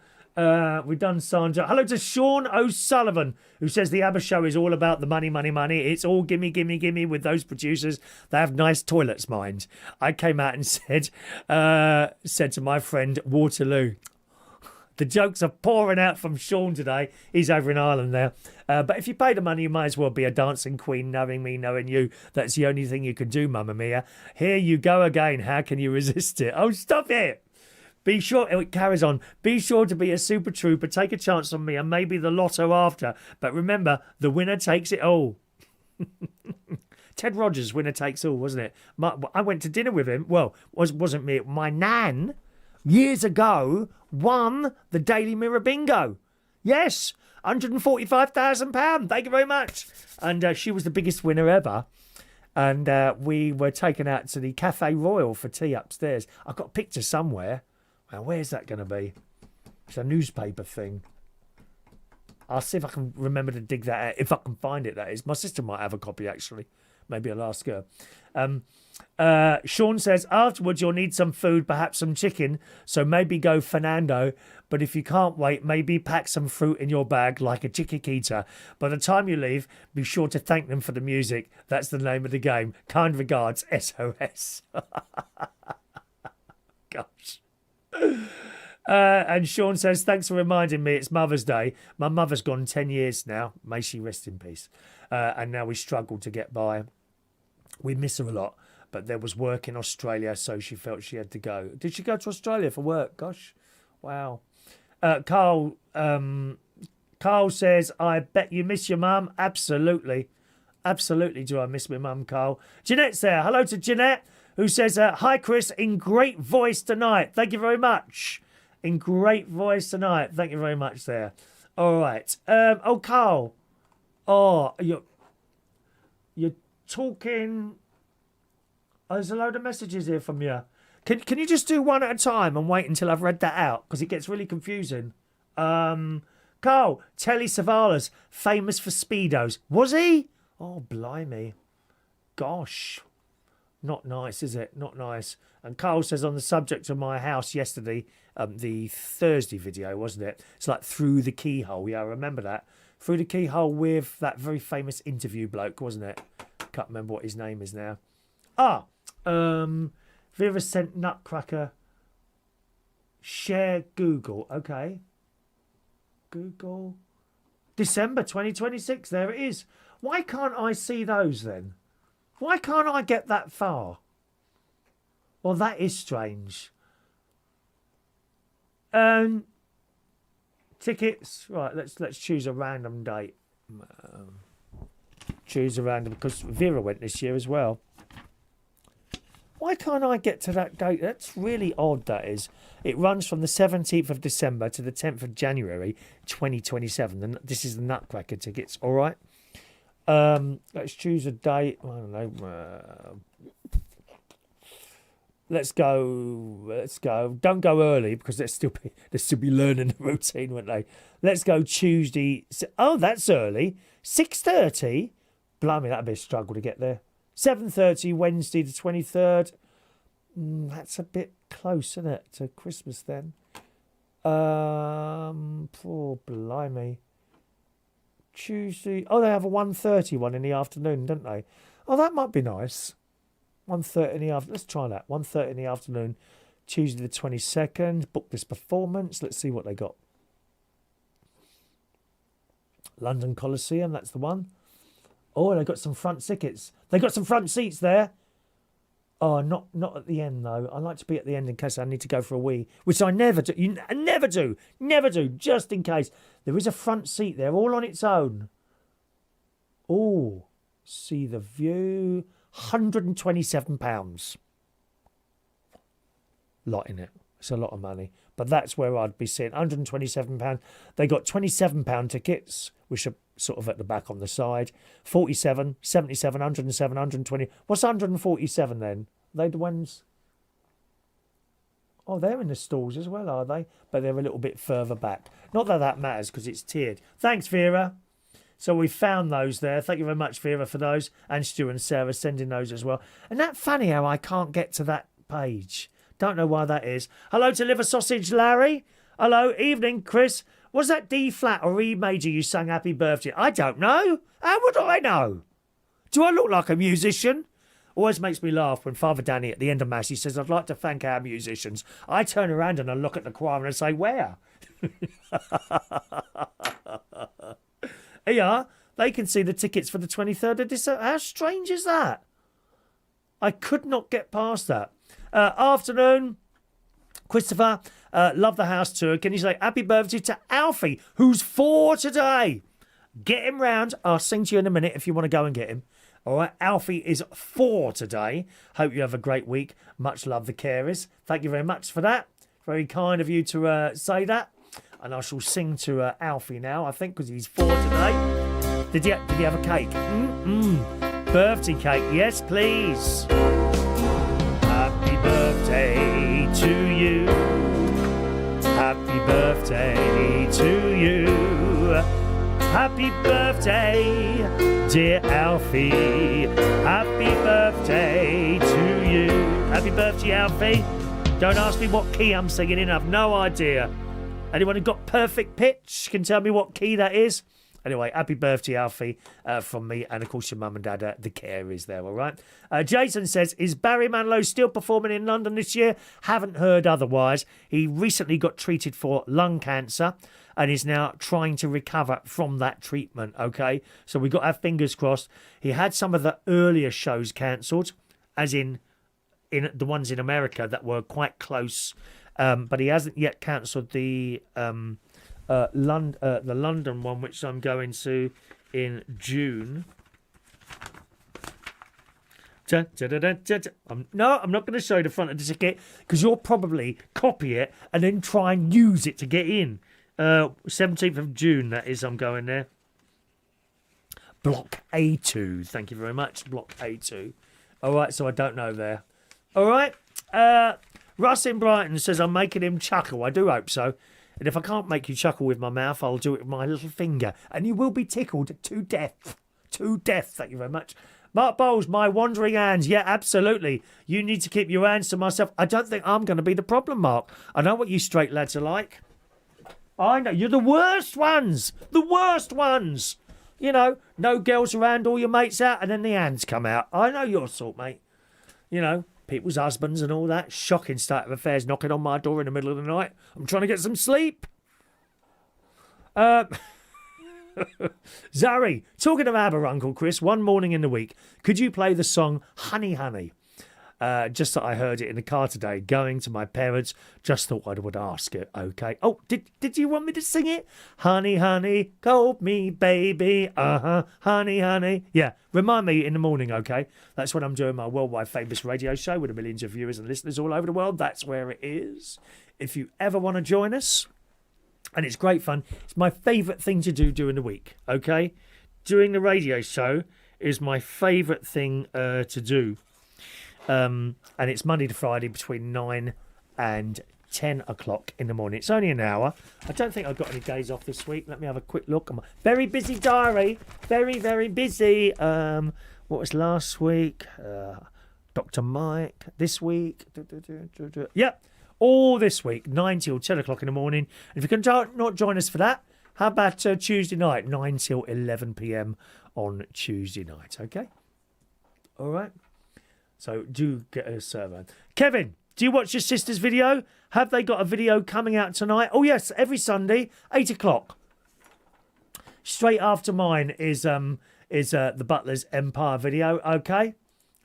We've done Sandra. Hello to Sean O'Sullivan, who says the ABBA show is all about the money, money, money. It's all gimme, gimme, gimme with those producers. They have nice toilets, mind. I came out and said to my friend Waterloo. The jokes are pouring out from Sean today. He's over in Ireland now. But if you pay the money, you might as well be a dancing queen, knowing me, knowing you. That's the only thing you can do, Mamma Mia. Here you go again. How can you resist it? Oh, stop it. Be sure, it carries on, be sure to be a super trooper, take a chance on me and maybe the lotto after. But remember, the winner takes it all. Ted Rogers, winner takes all, wasn't it? I went to dinner with him. Well, wasn't me. My nan, years ago, won the Daily Mirror bingo. Yes, £145,000. Thank you very much. And she was the biggest winner ever. And we were taken out to the Cafe Royal for tea upstairs. I've got a picture somewhere. Now, where's that going to be? It's a newspaper thing. I'll see if I can remember to dig that out. If I can find it, that is. My sister might have a copy, actually. Maybe I'll ask her. Sean says, afterwards you'll need some food, perhaps some chicken. So maybe go Fernando. But if you can't wait, maybe pack some fruit in your bag like a chiquita. By the time you leave, be sure to thank them for the music. That's the name of the game. Kind regards, SOS. Gosh. And Sean says, thanks for reminding me it's Mother's Day. My mother's gone 10 years now. May she rest in peace. And now we struggle to get by. We miss her a lot. but there was work in Australia, so she felt she had to go. Did she go to Australia for work? Gosh, wow. Carl says, I bet you miss your mum. Absolutely. Absolutely do I miss my mum, Carl. Jeanette's there. Hello to Jeanette, who says, hi, Chris, in great voice tonight. Thank you very much. In great voice tonight. Thank you very much there. All right. Carl. Oh, you're talking... Oh, there's a load of messages here from you. Can you just do one at a time and wait until I've read that out? Because it gets really confusing. Carl, Telly Savalas, famous for Speedos. Was he? Oh, blimey. Gosh. Not nice, is it? Not nice. And Carl says, on the subject of my house yesterday, the Thursday video, wasn't it? It's like Through the Keyhole. Yeah, I remember that. Through the Keyhole with that very famous interview bloke, wasn't it? Can't remember what his name is now. Vera sent Nutcracker. Share Google. Okay. Google. December 2026. There it is. Why can't I see those then? Why can't I get that far? Well, that is strange. Tickets. Right, let's choose a random date. Choose a random, because Vera went this year as well. Why can't I get to that date? That's really odd, that is. It runs from the 17th of December to the 10th of January 2027. This is the Nutcracker tickets, all right? Let's choose a date. I don't know. Let's go. Don't go early, because they'll still be learning the routine, won't they? Let's go Tuesday. Oh, that's early. 6:30. Blimey, that'd be a struggle to get there. 7:30 Wednesday the 23rd. That's a bit close, isn't it, to Christmas then? Poor blimey. Tuesday. Oh, they have a 1:30 one in the afternoon, don't they? Oh, that might be nice. 1:30 in the afternoon. Let's try that. 1:30 in the afternoon. Tuesday the 22nd. Book this performance. Let's see what they got. London Coliseum. That's the one. Oh, they got some front tickets. They got some front seats there. Oh, not at the end, though. I like to be at the end in case I need to go for a wee, which I never do. Never do, just in case. There is a front seat there, all on its own. Oh, see the view. £127. Lot in it. It's a lot of money. But that's where I'd be sitting. £127. They got £27 tickets, which are sort of at the back on the side. 47, 77, 107, 120. What's 147 then? They the ones... Oh, they're in the stalls as well, are they? But they're a little bit further back. Not that that matters, because it's tiered. Thanks, Vera. So we found those there. Thank you very much, Vera, for those. And Stu and Sarah sending those as well. And that's funny how I can't get to that page. Don't know why that is. Hello to Liver Sausage Larry. Hello, evening, Chris. Was that D flat or E major you sang Happy Birthday? I don't know. How would I know? Do I look like a musician? Always makes me laugh when Father Danny at the end of Mass, he says, I'd like to thank our musicians. I turn around and I look at the choir and I say, where? Yeah, they can see the tickets for the 23rd of December. How strange is that? I could not get past that. Afternoon, Christopher, love the house tour. Can you say happy birthday to Alfie, who's 4 today? Get him round. I'll sing to you in a minute if you want to go and get him. All right, Alfie is 4 today. Hope you have a great week. Much love, the carers. Thank you very much for that. Very kind of you to say that. And I shall sing to Alfie now, I think, because he's 4 today. Did he have a cake? Birthday cake, yes, please. Happy birthday to you. Happy birthday to you. Happy birthday, dear Alfie. Happy birthday to you. Happy birthday, Alfie. Don't ask me what key I'm singing in. I've no idea. Anyone who got perfect pitch can tell me what key that is? Anyway, happy birthday, Alfie, from me. And, of course, your mum and dad, the care is there, all right? Jason says, is Barry Manilow still performing in London this year? Haven't heard otherwise. He recently got treated for lung cancer and is now trying to recover from that treatment, okay? So we've got our fingers crossed. He had some of the earlier shows cancelled. as in the ones in America that were quite close, but he hasn't yet cancelled the London one, which I'm going to in June. I'm not going to show you the front of the ticket because you'll probably copy it and then try and use it to get in. 17th of June, that is, I'm going there. Block A2. Thank you very much. Block A2. All right, so I don't know there. All right. Russ in Brighton says I'm making him chuckle. I do hope so. And if I can't make you chuckle with my mouth, I'll do it with my little finger. And you will be tickled to death. To death. Thank you very much. Mark Bowles, my wandering hands. Yeah, absolutely. You need to keep your hands to myself. I don't think I'm going to be the problem, Mark. I know what you straight lads are like. I know. You're the worst ones. The worst ones. You know, no girls around, all your mates out, and then the hands come out. I know your sort, mate. You know, people's husbands and all that. Shocking state of affairs knocking on my door in the middle of the night. I'm trying to get some sleep. Zari, talking of ABBA, Uncle Chris, one morning in the week, could you play the song Honey Honey? Just that I heard it in the car today, going to my parents. Just thought I would ask it, okay? Oh, did you want me to sing it? Honey, honey, call me baby, honey, honey. Yeah, remind me in the morning, okay? That's when I'm doing my worldwide famous radio show with millions of viewers and listeners all over the world. That's where it is. If you ever want to join us, and it's great fun. It's my favourite thing to do during the week, okay? Doing the radio show is my favourite thing to do. And it's Monday to Friday between 9 and 10 o'clock in the morning. It's only an hour. I don't think I've got any days off this week. Let me have a quick look. I'm very busy diary. Very, very busy. What was last week? Dr. Mike. This week. Yep. All this week, 9 till 10 o'clock in the morning. And if you can not join us for that, how about Tuesday night, 9 till 11 p.m. on Tuesday night, okay? All right. So do get a server. Kevin, do you watch your sister's video? Have they got a video coming out tonight? Oh, yes, every Sunday, 8 o'clock. Straight after mine is the Butler's Empire video, okay?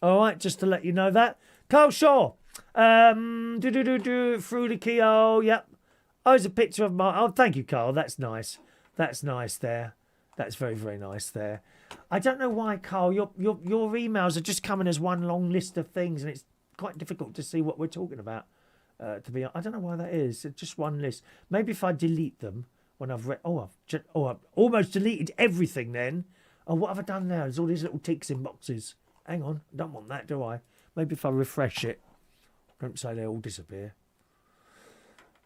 All right, just to let you know that. Carl Shaw. Through the keyhole, yep. Oh, there's a picture of my... Oh, thank you, Carl. That's nice. That's nice there. That's very, very nice there. I don't know why, Carl, your emails are just coming as one long list of things, and it's quite difficult to see what we're talking about. I don't know why that is. It's just one list. Maybe if I delete them when I've read... I've almost deleted everything then. Oh, what have I done now? There's all these little ticks in boxes. Hang on. I don't want that, do I? Maybe if I refresh it. Don't say they all disappear.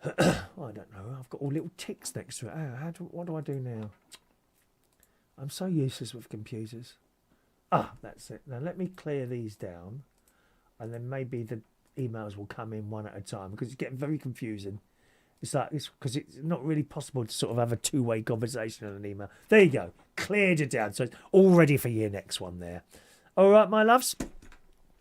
I don't know. I've got all little ticks next to it. What do I do now? I'm so useless with computers. That's it. Now let me clear these down, and then maybe the emails will come in one at a time because it's getting very confusing. It's because it's not really possible to sort of have a two-way conversation on an email. There you go. Cleared it down. So it's all ready for your next one there. All right, my loves.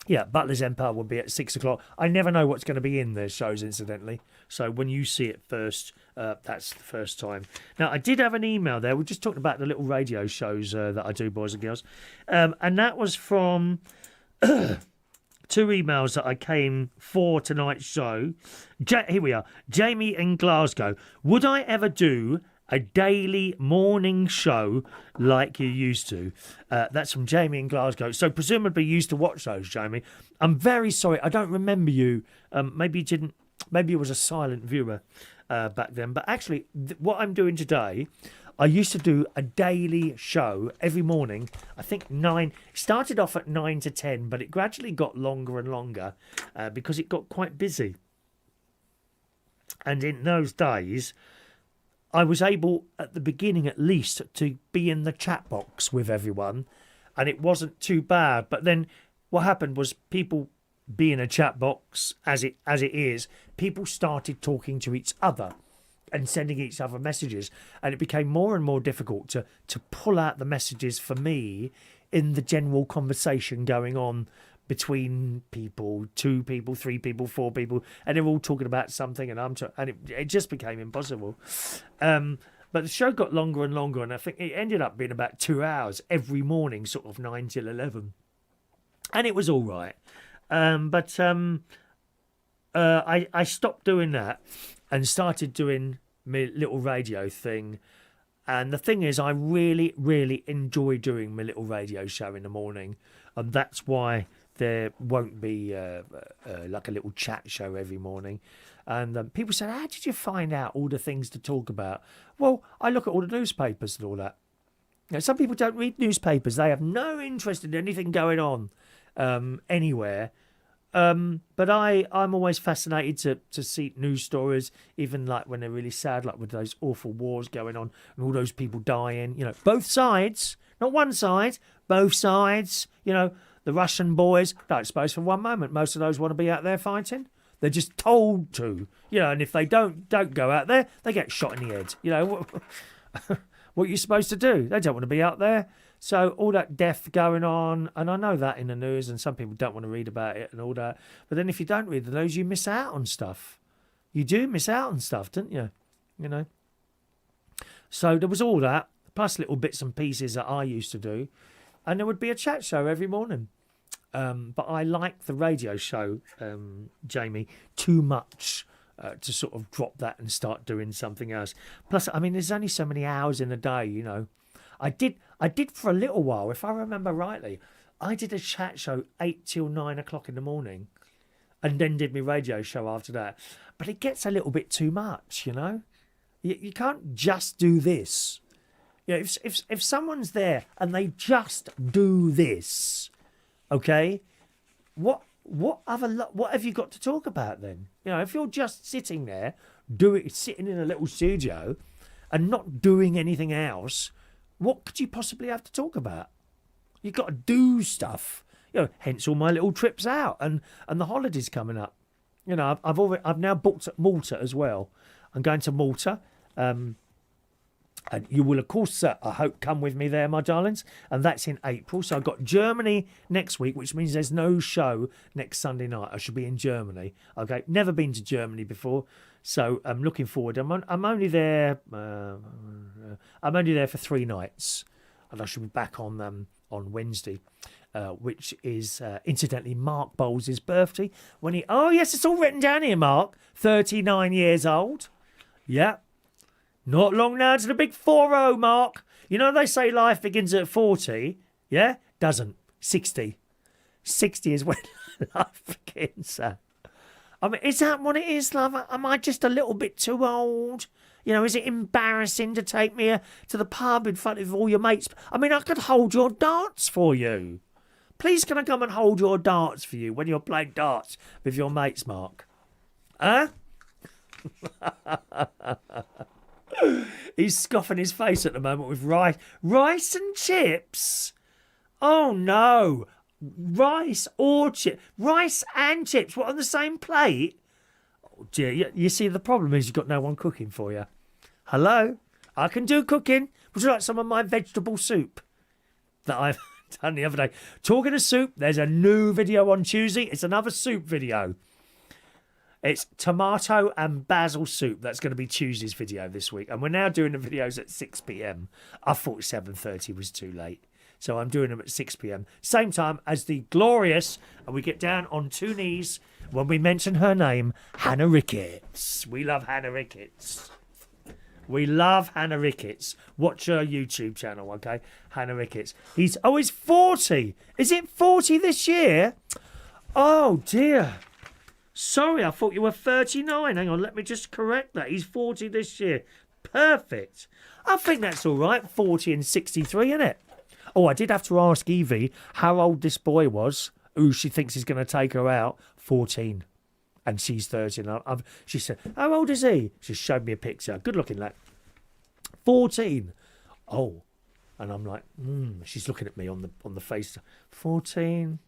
Yeah, Butler's Empire will be at 6 o'clock. I never know what's going to be in the shows, incidentally. So when you see it first, that's the first time. Now, I did have an email there. We just talked about the little radio shows that I do, boys and girls. And that was from two emails that I came for tonight's show. Here we are. Jamie in Glasgow. Would I ever do a daily morning show like you used to? That's from Jamie in Glasgow. So presumably you used to watch those, Jamie. I'm very sorry. I don't remember you. Maybe you didn't. Maybe you was a silent viewer back then. But actually, what I'm doing today, I used to do a daily show every morning. I think 9. Started off at 9 to 10, but it gradually got longer and longer because it got quite busy. And in those days, I was able, at the beginning at least, to be in the chat box with everyone, and it wasn't too bad. But then what happened was people being a chat box, as it is, people started talking to each other and sending each other messages, and it became more and more difficult to pull out the messages for me in the general conversation going on between people, 2 people, 3 people, 4 people, and they're all talking about something, and it just became impossible. But the show got longer and longer, and I think it ended up being about 2 hours every morning, sort of 9 till 11, and it was all right. I stopped doing that and started doing my little radio thing. And the thing is, I really, really enjoy doing my little radio show in the morning. And that's why there won't be like a little chat show every morning. And people say, how did you find out all the things to talk about? Well, I look at all the newspapers and all that. Now, some people don't read newspapers. They have no interest in anything going on anywhere. But I'm always fascinated to see news stories, even like when they're really sad, like with those awful wars going on and all those people dying. You know, both sides, not one side, both sides. You know, the Russian boys, don't suppose for one moment most of those want to be out there fighting. They're just told to, you know, and if they don't go out there, they get shot in the head. You know, what are you supposed to do? They don't want to be out there. So all that death going on, and I know that in the news, and some people don't want to read about it and all that. But then if you don't read the news, you miss out on stuff. You do miss out on stuff, don't you? You know. So there was all that, plus little bits and pieces that I used to do. And there would be a chat show every morning. But I like the radio show, Jamie, too much to sort of drop that and start doing something else. Plus, I mean, there's only so many hours in a day, you know. I did for a little while, if I remember rightly, I did a chat show 8 till 9 o'clock in the morning and then did my radio show after that. But it gets a little bit too much, you know. You can't just do this. You know, if someone's there and they just do this, okay, what have you got to talk about then? You know, if you're just sitting there, sitting in a little studio and not doing anything else, what could you possibly have to talk about? You've got to do stuff. You know, hence all my little trips out and the holidays coming up. You know, I've now booked Malta as well. I'm going to Malta. And you will, of course, I hope, come with me there, my darlings. And that's in April. So I've got Germany next week, which means there's no show next Sunday night. I should be in Germany. Okay, never been to Germany before. So I'm looking forward. I'm only there. I'm only there for 3 nights, and I should be back on Wednesday, which is incidentally Mark Bowles' birthday. When he, oh yes, it's all written down here. Mark, 39 years old. Yeah, not long now to the big 40, Mark. You know they say life begins at 40. Yeah, doesn't. 60. 60 is when life begins. I mean, is that what it is, love? Am I just a little bit too old? You know, is it embarrassing to take me to the pub in front of all your mates? I mean, I could hold your darts for you. Please, can I come and hold your darts for you when you're playing darts with your mates, Mark? Huh? He's scoffing his face at the moment with rice and chips. Oh, no. Rice and chips. What, on the same plate? Oh dear, you see, the problem is you've got no one cooking for you. Hello? I can do cooking. Would you like some of my vegetable soup that I've done the other day? Talking of soup, there's a new video on Tuesday. It's another soup video. It's tomato and basil soup. That's going to be Tuesday's video this week. And we're now doing the videos at 6 p.m. I thought 7:30 was too late. So I'm doing them at 6 p.m. Same time as the glorious, and we get down on 2 knees when we mention her name, Hannah Ricketts. We love Hannah Ricketts. We love Hannah Ricketts. Watch her YouTube channel, okay? Hannah Ricketts. He's 40. Is it 40 this year? Oh, dear. Sorry, I thought you were 39. Hang on, let me just correct that. He's 40 this year. Perfect. I think that's all right. 40 and 63, isn't it? Oh, I did have to ask Evie how old this boy was, who she thinks is going to take her out. 14. And she's 13. She said, how old is he? She showed me a picture. Good looking lad. 14. Oh. And I'm like, she's looking at me on the face. 14.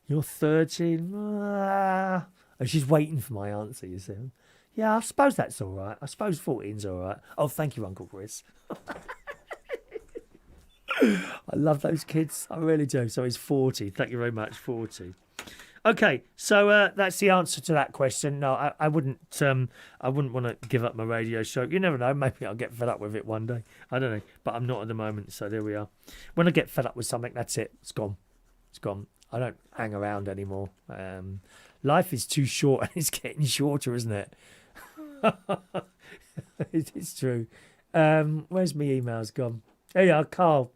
You're 13. Ah. And she's waiting for my answer, you see. Yeah, I suppose that's all right. I suppose 14's all right. Oh, thank you, Uncle Chris. I love those kids. I really do. So he's 40. Thank you very much, 40. Okay, so that's the answer to that question. No, I wouldn't want to give up my radio show. You never know. Maybe I'll get fed up with it one day. I don't know. But I'm not at the moment, so there we are. When I get fed up with something, that's it. It's gone. It's gone. I don't hang around anymore. Life is too short and it's getting shorter, isn't it? It's true. Where's my emails gone? There you are, Carl.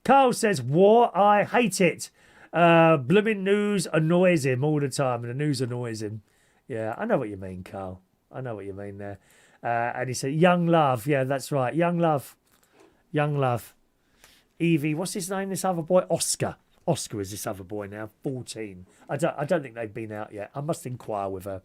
Carl says, war, I hate it. Blooming news annoys him all the time, and the news annoys him. Yeah, I know what you mean, Carl. I know what you mean there. And he said, young love. Yeah, that's right. Young love. Young love. Evie, what's his name, this other boy? Oscar. Oscar is this other boy now, 14. I don't think they've been out yet. I must inquire with her.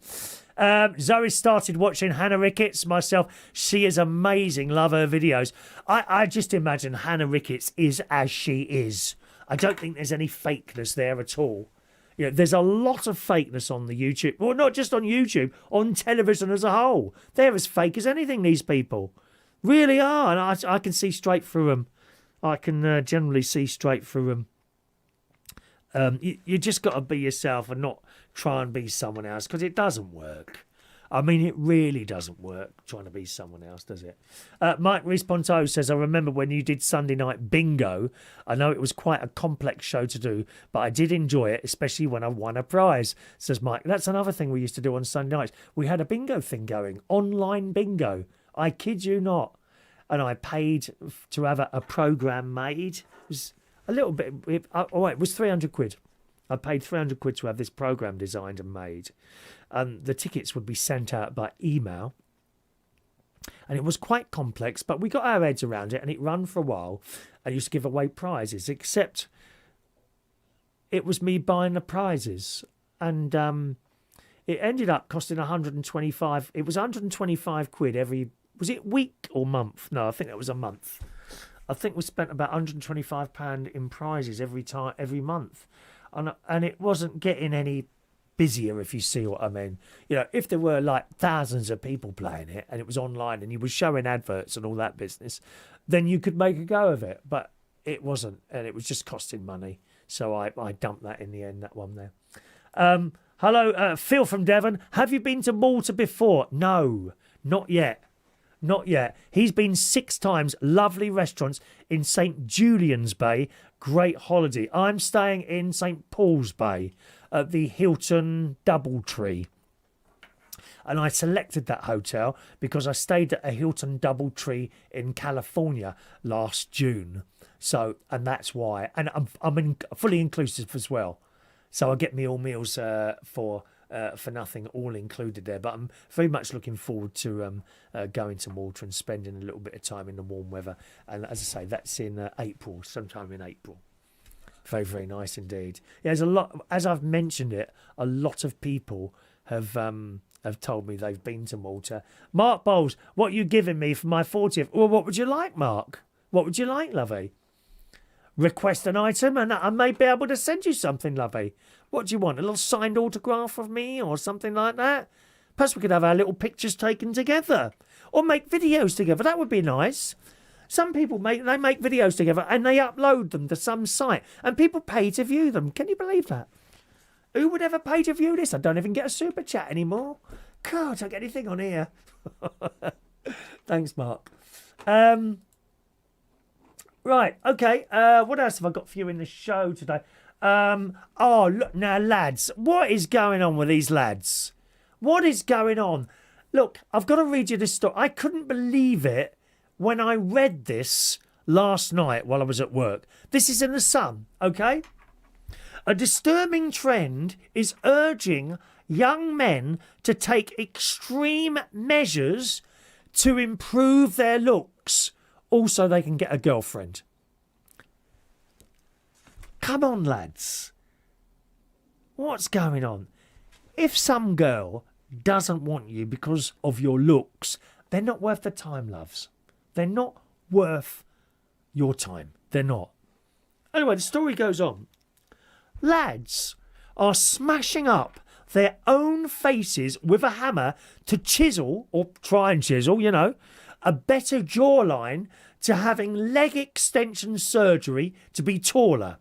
Zoe started watching Hannah Ricketts myself. She is amazing. Love her videos. I just imagine Hannah Ricketts is as she is. I don't think there's any fakeness there at all. You know, there's a lot of fakeness on the YouTube. Well, not just on YouTube, on television as a whole. They're as fake as anything, these people. Really are. And I can see straight through them. I can generally see straight through them. You just got to be yourself and not try and be someone else, because it doesn't work. I mean, it really doesn't work trying to be someone else, does it? Mike Responto says, I remember when you did Sunday Night Bingo. I know it was quite a complex show to do, but I did enjoy it, especially when I won a prize, says Mike. That's another thing we used to do on Sunday nights. We had a bingo thing going, online bingo. I kid you not. And I paid to have a programme made. It was a little bit, it was 300 quid. I paid 300 quid to have this programme designed and made. And the tickets would be sent out by email. And it was quite complex, but we got our heads around it, and it ran for a while. I used to give away prizes, except it was me buying the prizes. And it ended up costing 125. It was 125 quid every, was it week or month? No, I think it was a month. I think we spent about £125 in prizes every month. And it wasn't getting any busier, if you see what I mean. You know, if there were like thousands of people playing it and it was online and you were showing adverts and all that business, then you could make a go of it. But it wasn't, and it was just costing money. So I dumped that in the end, that one there. Hello, Phil from Devon. Have you been to Malta before? No, not yet. Not yet. He's been 6 times. Lovely restaurants in St. Julian's Bay. Great holiday. I'm staying in St. Paul's Bay at the Hilton Doubletree. And I selected that hotel because I stayed at a Hilton Doubletree in California last June. So, and that's why. And I'm in fully inclusive as well. So I get me all meals for nothing, all included there. But I'm very much looking forward to going to Malta and spending a little bit of time in the warm weather. And as I say, that's in April, sometime in April. Very, very nice indeed. Yeah, there's a lot, as I've mentioned it, a lot of people have told me they've been to Malta. Mark Bowles, what are you giving me for my 40th? Well, what would you like, Mark? What would you like, lovey? Request an item and I may be able to send you something, lovey. What do you want? A little signed autograph of me or something like that? Perhaps we could have our little pictures taken together. Or make videos together. That would be nice. Some people make videos together and they upload them to some site. And people pay to view them. Can you believe that? Who would ever pay to view this? I don't even get a super chat anymore. God, I don't get anything on here. Thanks, Mark. Right, okay. What else have I got for you in the show today? Oh, look, now, lads, what is going on with these lads? What is going on? Look, I've got to read you this story. I couldn't believe it when I read this last night while I was at work. This is in the Sun, okay? A disturbing trend is urging young men to take extreme measures to improve their looks. Also, they can get a girlfriend. Come on, lads. What's going on? If some girl doesn't want you because of your looks, they're not worth the time, loves. They're not worth your time. They're not. Anyway, the story goes on. Lads are smashing up their own faces with a hammer to chisel, or try and chisel, you know, a better jawline, to having leg extension surgery to be taller.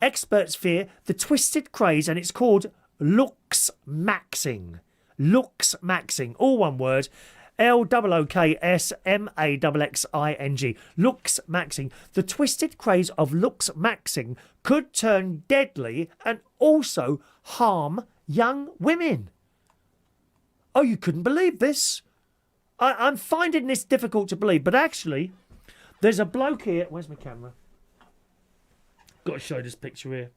Experts fear the twisted craze, and it's called Looksmaxing. Looksmaxing, all one word. Looksmaxing. Looksmaxing. The twisted craze of looksmaxing could turn deadly and also harm young women. Oh, you couldn't believe this? I'm finding this difficult to believe, but actually, there's a bloke here. Where's my camera? Got to show this picture here.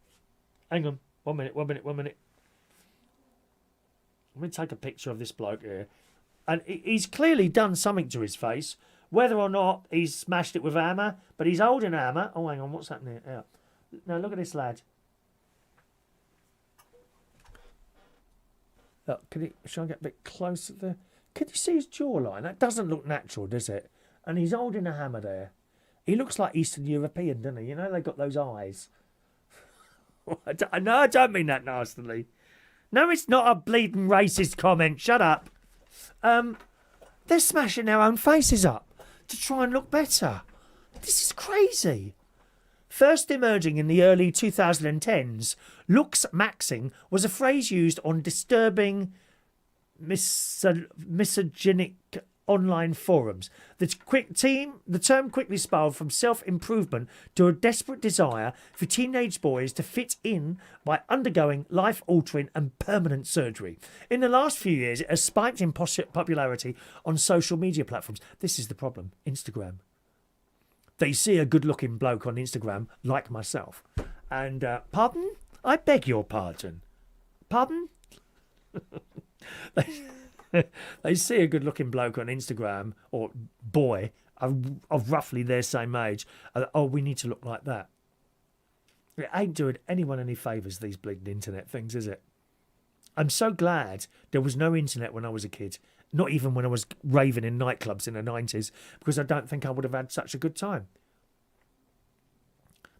Hang on. 1 minute. Let me take a picture of this bloke here. And he's clearly done something to his face. Whether or not he's smashed it with a hammer, but he's holding a hammer. Oh, hang on. What's happening here? Now, look at this lad. Look, shall I get a bit closer there? Can you see his jawline? That doesn't look natural, does it? And he's holding a hammer there. He looks like Eastern European, doesn't he? You know, they've got those eyes. No, I don't mean that nastily. No, it's not a bleeding racist comment. Shut up. They're smashing their own faces up to try and look better. This is crazy. First emerging in the early 2010s, looksmaxing was a phrase used on disturbing misogynic online forums. The term quickly spiraled from self-improvement to a desperate desire for teenage boys to fit in by undergoing life-altering and permanent surgery. In the last few years, it has spiked in popularity on social media platforms. This is the problem. Instagram. They see a good-looking bloke on Instagram, like myself, and, pardon? I beg your pardon. Pardon? They see a good-looking bloke on Instagram, or boy, of roughly their same age. Oh, we need to look like that. It ain't doing anyone any favours, these bleeding internet things, is it? I'm so glad there was no internet when I was a kid. Not even when I was raving in nightclubs in the 90s, because I don't think I would have had such a good time.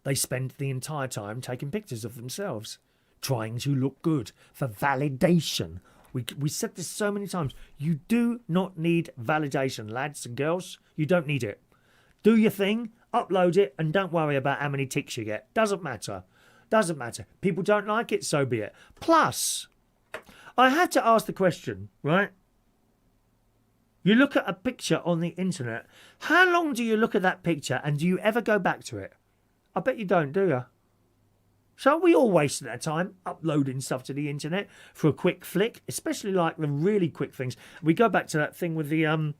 They spend the entire time taking pictures of themselves, trying to look good for validation. We said this so many times. You do not need validation, lads and girls. You don't need it. Do your thing, upload it, and don't worry about how many ticks you get. Doesn't matter. Doesn't matter. People don't like it, so be it. Plus, I had to ask the question, right? You look at a picture on the internet. How long do you look at that picture, and do you ever go back to it? I bet you don't, do you? So we all wasting our time uploading stuff to the internet for a quick flick, especially like the really quick things. We go back to that thing with the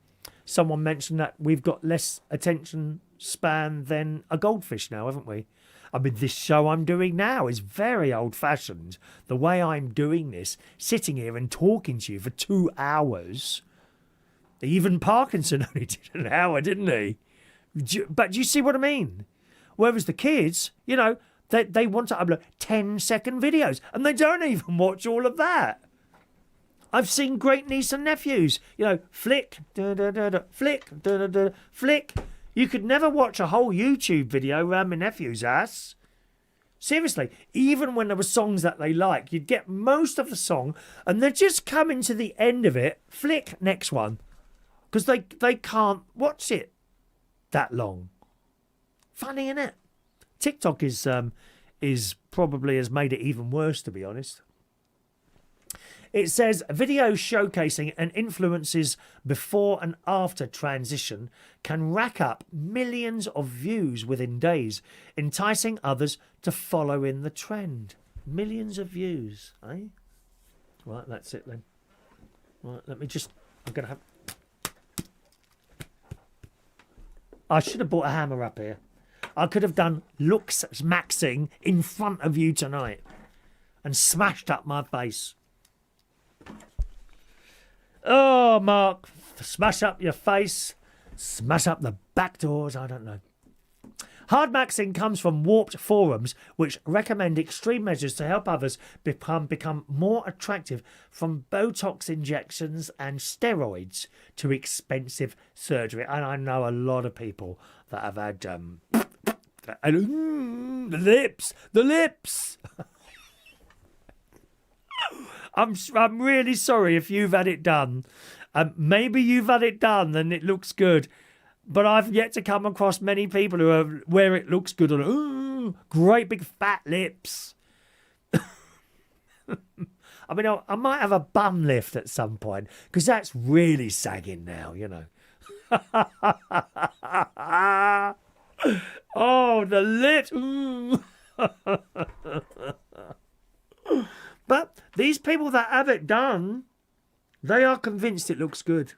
someone mentioned that we've got less attention span than a goldfish now, haven't we? I mean, this show I'm doing now is very old-fashioned. The way I'm doing this, sitting here and talking to you for 2 hours. Even Parkinson only did an hour, didn't he? But do you see what I mean? Whereas the kids, you know, they want to upload 10-second videos, and they don't even watch all of that. I've seen great niece and nephews, you know, flick, flick, flick. You could never watch a whole YouTube video around my nephew's ass. Seriously, even when there were songs that they like, you'd get most of the song, and they're just coming to the end of it, flick, next one. Because they can't watch it that long. Funny, innit? TikTok is probably has made it even worse, to be honest. It says videos showcasing an influencer's before and after transition can rack up millions of views within days, enticing others to follow in the trend. Millions of views, eh? Right, that's it then. Right, let me just... I'm going to have... I should have brought a hammer up here. I could have done looksmaxing in front of you tonight and smashed up my face. Oh, Mark, smash up your face, smash up the back doors, I don't know. Hard maxing comes from warped forums which recommend extreme measures to help others become more attractive, from Botox injections and steroids to expensive surgery. And I know a lot of people that have had the lips. I'm really sorry if you've had it done. Maybe you've had it done and it looks good. But I've yet to come across many people where it looks good and great big fat lips. I mean, I might have a bum lift at some point because that's really sagging now, you know. Oh, the lips. But these people that have it done, they are convinced it looks good.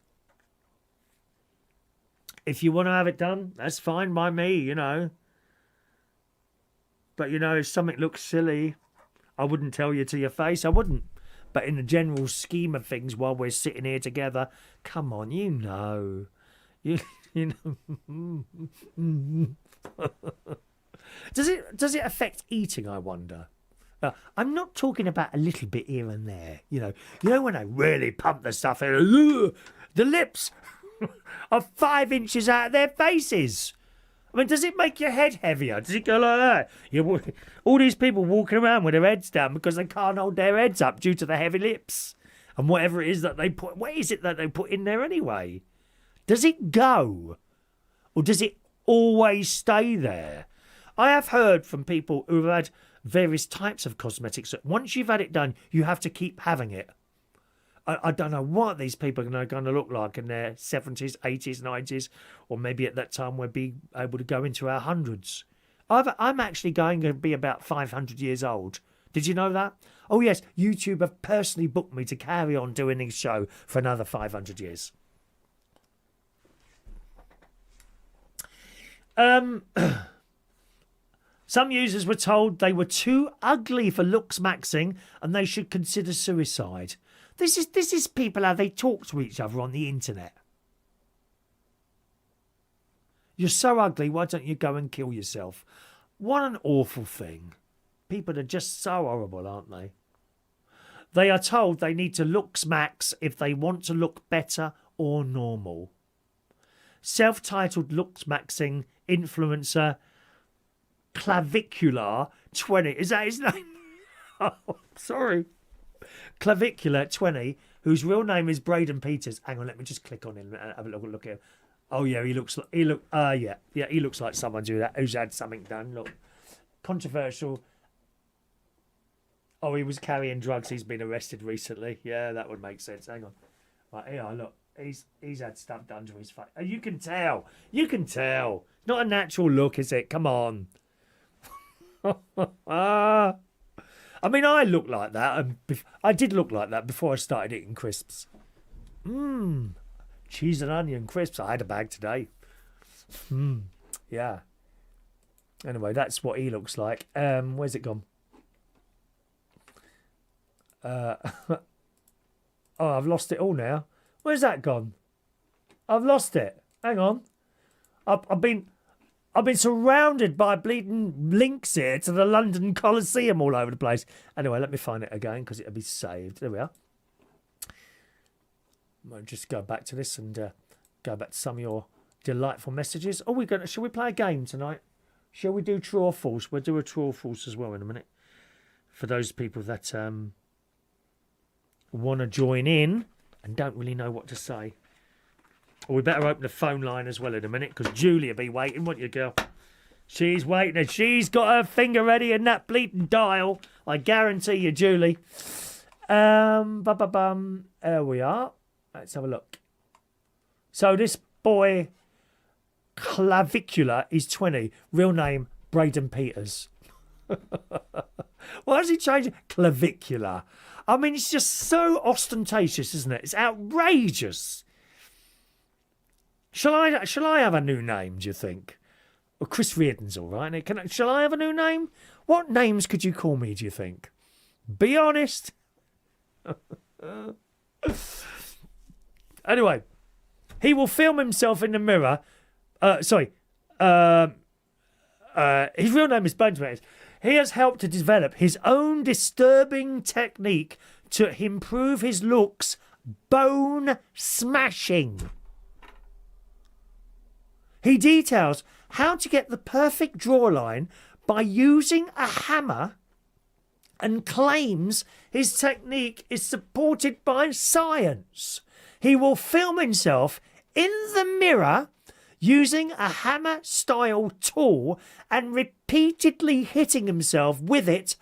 If you want to have it done, that's fine by me, you know. But, you know, if something looks silly, I wouldn't tell you to your face. I wouldn't. But in the general scheme of things, while we're sitting here together, come on, you know. You know. Does it affect eating, I wonder? I'm not talking about a little bit here and there. You know when I really pump the stuff in, the lips are 5 inches out of their faces. I mean, does it make your head heavier? Does it go like that? All these people walking around with their heads down because they can't hold their heads up due to the heavy lips and whatever it is that they put. What is it that they put in there anyway? Does it go, or does it always stay there? I have heard from people who have had various types of cosmetics that once you've had it done, you have to keep having it. I don't know what these people are going to look like in their 70s, 80s, 90s, or maybe at that time we'll be able to go into our hundreds. I'm actually going to be about 500 years old. Did you know that? Oh, yes, YouTube have personally booked me to carry on doing this show for another 500 years. Some users were told they were too ugly for Looksmaxing and they should consider suicide. This is people how they talk to each other on the internet. You're so ugly, why don't you go and kill yourself? What an awful thing. People are just so horrible, aren't they? They are told they need to Looksmax if they want to look better or normal. Self-titled Looksmaxing influencer Clavicular 20. Is that his name? Oh, sorry. Clavicular 20, whose real name is Braden Peters. Hang on, let me just click on him and have a look at him. Oh yeah, he looks like someone who's had something done. Look, controversial. Oh, he was carrying drugs. He's been arrested recently. Yeah, that would make sense. Hang on. Right here, look. He's had stuff done to his face. You can tell. You can tell. Not a natural look, is it? Come on. I mean, I look like that. I did look like that before I started eating crisps. Cheese and onion crisps. I had a bag today. Yeah. Anyway, that's what he looks like. Where's it gone? Oh, I've lost it all now. Where's that gone? I've lost it. Hang on. I've been surrounded by bleeding links here to the London Coliseum all over the place. Anyway, let me find it again because it'll be saved. There we are. I'll just go back to this and go back to some of your delightful messages. Oh, shall we play a game tonight? Shall we do true or false? We'll do a true or false as well in a minute. For those people that want to join in and don't really know what to say. Or we better open the phone line as well in a minute because Julie will be waiting, won't you, girl? She's waiting and she's got her finger ready in that bleeding dial. I guarantee you, Julie. There we are. Let's have a look. So this boy, Clavicular, is 20. Real name, Braden Peters. Why does he change it? Clavicular. I mean, it's just so ostentatious, isn't it? It's outrageous. Shall I have a new name, do you think? Well, Chris Reardon's all right. Shall I have a new name? What names could you call me, do you think? Be honest. Anyway, he will film himself in the mirror. His real name is Benjamin. He has helped to develop his own disturbing technique to improve his looks. Bone smashing. He details how to get the perfect jawline by using a hammer and claims his technique is supported by science. He will film himself in the mirror using a hammer-style tool and repeatedly hitting himself with it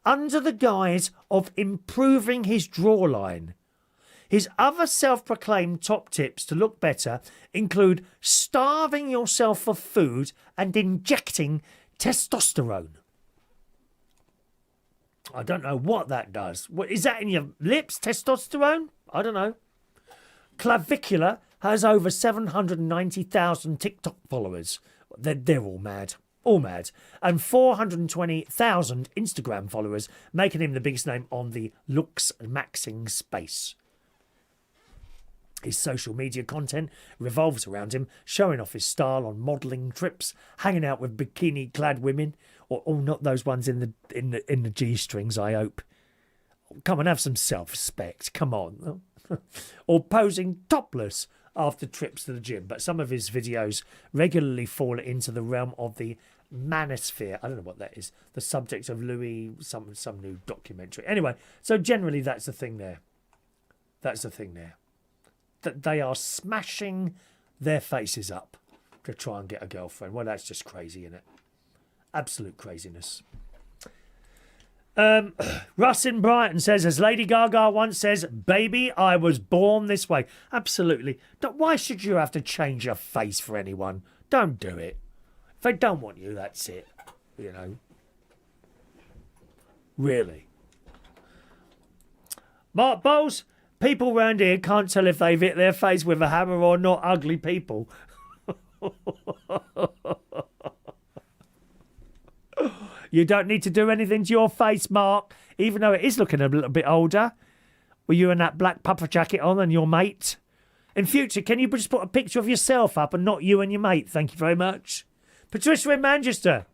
under the guise of improving his jawline. His other self-proclaimed top tips to look better include starving yourself for food and injecting testosterone. I don't know what that does. What is that in your lips? Testosterone? I don't know. Clavicular has over 790,000 TikTok followers. They're all mad. All mad. And 420,000 Instagram followers, making him the biggest name on the Looksmaxing space. His social media content revolves around him showing off his style on modelling trips, hanging out with bikini-clad women, or not those ones in the G-strings, I hope. Come on, have some self-respect. Come on. Or posing topless after trips to the gym. But some of his videos regularly fall into the realm of the manosphere. I don't know what that is. The subject of Louis, some new documentary. Anyway, so generally that's the thing there. That's the thing there. That they are smashing their faces up to try and get a girlfriend. Well, that's just crazy, isn't it? Absolute craziness. Russ in Brighton says, as Lady Gaga once says, baby, I was born this way. Absolutely. Why should you have to change your face for anyone? Don't do it. If they don't want you, that's it. You know. Really. Mark Bowles, people round here can't tell if they've hit their face with a hammer or not. Ugly people. You don't need to do anything to your face, Mark, even though it is looking a little bit older. Were you in that black puffer jacket on and your mate? In future, can you just put a picture of yourself up and not you and your mate? Thank you very much. Patricia in Manchester.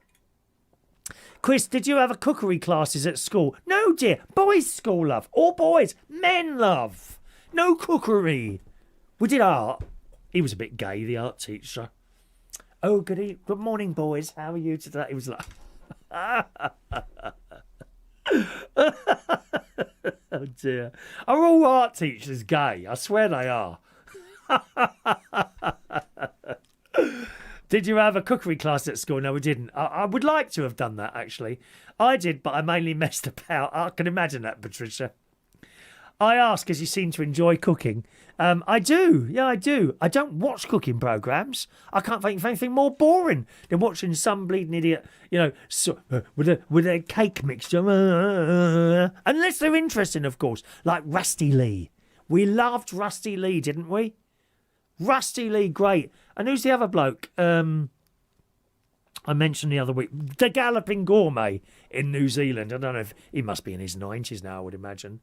Chris, did you have a cookery classes at school? No, dear. Boys' school, love. All boys. Men, love. No cookery. We did art. He was a bit gay, the art teacher. Oh, good morning, boys. How are you today? He was like... Oh dear. Are all art teachers gay? I swear they are. Did you have a cookery class at school? No, we didn't. I would like to have done that, actually. I did, but I mainly messed about. I can imagine that, Patricia. I ask, as you seem to enjoy cooking. I do. Yeah, I do. I don't watch cooking programmes. I can't think of anything more boring than watching some bleeding idiot, with a cake mixture. Unless they're interesting, of course, like Rusty Lee. We loved Rusty Lee, didn't we? Rusty Lee, great. And who's the other bloke? I mentioned the other week. The Galloping Gourmet in New Zealand. I don't know if he must be in his 90s now, I would imagine.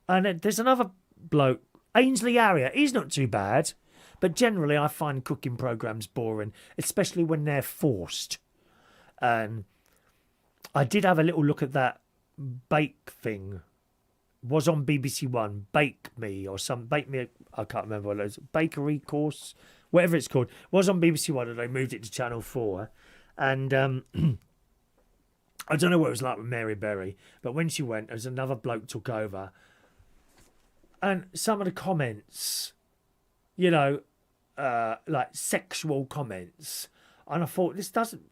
And there's another bloke, Ainsley Harrier. He's not too bad. But generally, I find cooking programmes boring, especially when they're forced. And I did have a little look at that bake thing. It was on BBC One, Bake Me or some Bake Me. I can't remember what it was. Bakery course, whatever it's called. It was on BBC One and they moved it to Channel 4. And I don't know what it was like with Mary Berry, but when she went, there was another bloke took over. And some of the comments, like sexual comments. And I thought, this doesn't...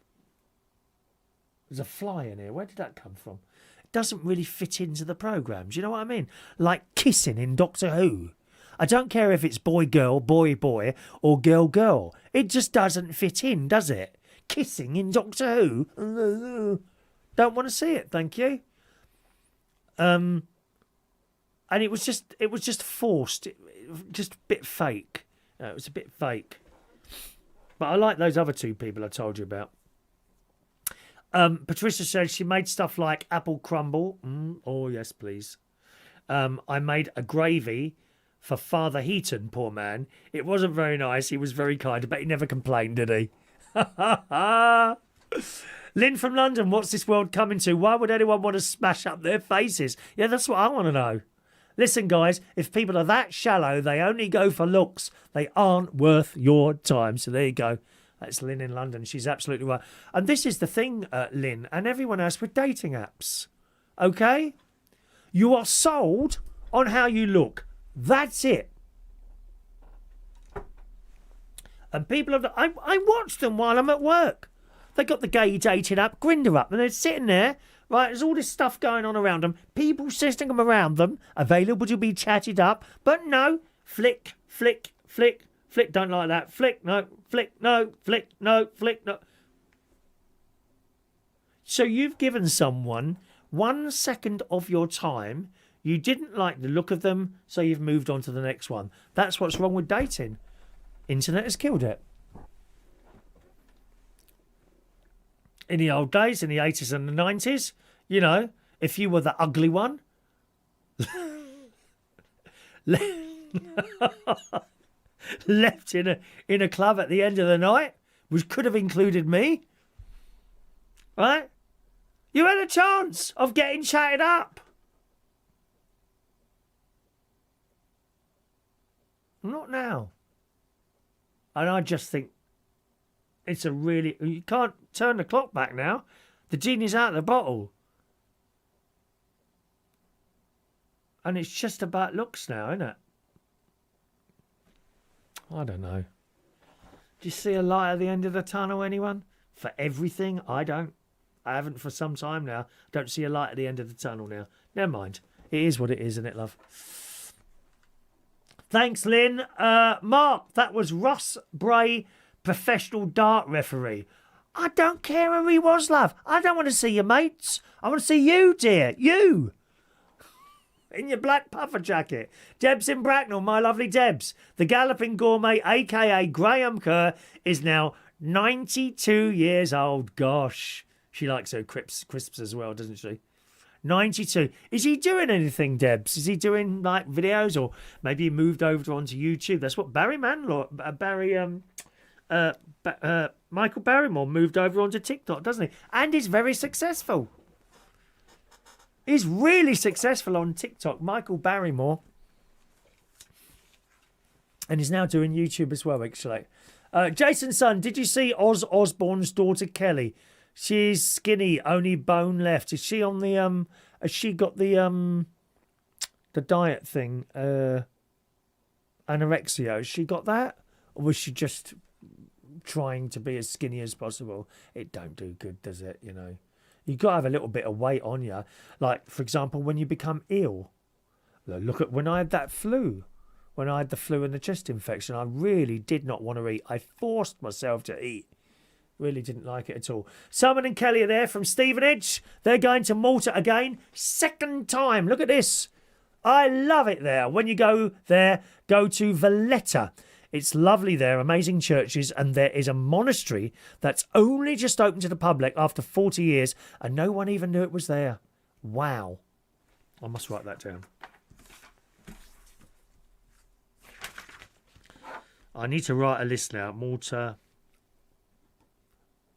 There's a fly in here. Where did that come from? It doesn't really fit into the programme. Do you know what I mean? Like kissing in Doctor Who. I don't care if it's boy-girl, boy-boy, or girl-girl. It just doesn't fit in, does it? Kissing in Doctor Who? Don't want to see it, thank you. And it was just forced, just a bit fake. It was a bit fake. But I like those other two people I told you about. Patricia said she made stuff like apple crumble. Oh, yes, please. I made a gravy for Father Heaton, poor man. It wasn't very nice. He was very kind, but he never complained, did he? Lynn from London, what's this world coming to? Why would anyone want to smash up their faces? Yeah, that's what I want to know. Listen, guys, if people are that shallow, they only go for looks. They aren't worth your time. So there you go. That's Lynn in London. She's absolutely right. And this is the thing, Lynn, and everyone else with dating apps. Okay? You are sold on how you look. That's it. And people have... I watch them while I'm at work. They got the gay dating app Grindr up, and they're sitting there Right, there's all this stuff going on around them. People sitting around them, available to be chatted up. But no, flick, flick, flick, flick, don't like that. Flick, no, flick, no, flick, no, flick, no. So you've given someone 1 second of your time. You didn't like the look of them, so you've moved on to the next one. That's what's wrong with dating. Internet has killed it. In the old days, in the 80s and the 90s, you know, if you were the ugly one, left in a club at the end of the night, which could have included me, right? You had a chance of getting chatted up. Not now. And I just think it's a really... You can't turn the clock back now. The genie's out of the bottle. And it's just about looks now, isn't it? I don't know. Do you see a light at the end of the tunnel, anyone? For everything? I don't. I haven't for some time now. Don't see a light at the end of the tunnel now. Never mind. It is what it is, isn't it, love? Thanks, Lynn. Mark, that was Russ Bray, professional dart referee. I don't care who he was, love. I don't want to see your mates. I want to see you, dear. You. In your black puffer jacket. Debs in Bracknell, my lovely Debs. The Galloping Gourmet, a.k.a. Graham Kerr, is now 92 years old. Gosh. She likes her crisps as well, doesn't she? 92. Is he doing anything, Debs? Is he doing like videos, or maybe he moved over onto YouTube? That's what Michael Barrymore moved over onto TikTok, doesn't he? And he's very successful. He's really successful on TikTok, Michael Barrymore. And he's now doing YouTube as well, actually. Jason's son, did you see Oz Osborne's daughter, Kelly? She's skinny, only bone left. Is she on the has she got the diet thing? Anorexia. Has she got that? Or was she just trying to be as skinny as possible? It don't do good, does it? You know. You got to have a little bit of weight on you. Like, for example, when you become ill. Look at when I had that flu. When I had the flu and the chest infection, I really did not want to eat. I forced myself to eat. Really didn't like it at all. Simon and Kelly are there from Stevenage. They're going to Malta again. Second time. Look at this. I love it there. When you go there, go to Valletta. It's lovely there, amazing churches, and there is a monastery that's only just opened to the public after 40 years, and no one even knew it was there. Wow. I must write that down. I need to write a list now. Malta...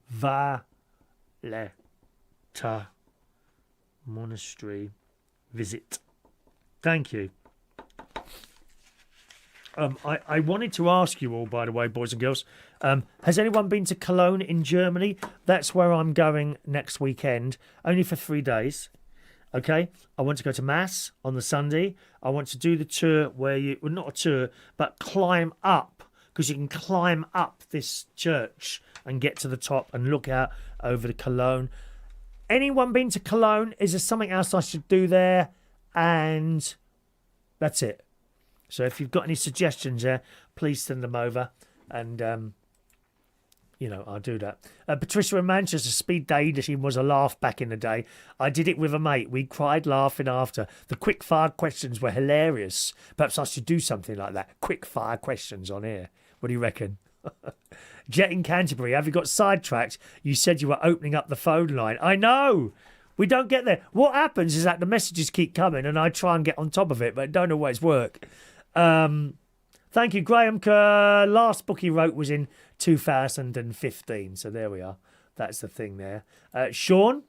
Valletta Monastery visit. Thank you. I wanted to ask you all, by the way, boys and girls, has anyone been to Cologne in Germany? That's where I'm going next weekend, only for 3 days. Okay? I want to go to Mass on the Sunday. I want to do the tour where you, well, not a tour, but climb up, because you can climb up this church and get to the top and look out over the Cologne. Anyone been to Cologne? Is there something else I should do there? And that's it. So if you've got any suggestions there, please send them over. And, I'll do that. Patricia in Manchester, speed dating was a laugh back in the day. I did it with a mate. We cried laughing after. The quick-fire questions were hilarious. Perhaps I should do something like that. Quick-fire questions on here. What do you reckon? Jet in Canterbury, have you got sidetracked? You said you were opening up the phone line. I know. We don't get there. What happens is that the messages keep coming and I try and get on top of it, but it don't always work. Thank you, Graham Kerr. Last book he wrote was in 2015. So there we are. That's the thing there. Sean,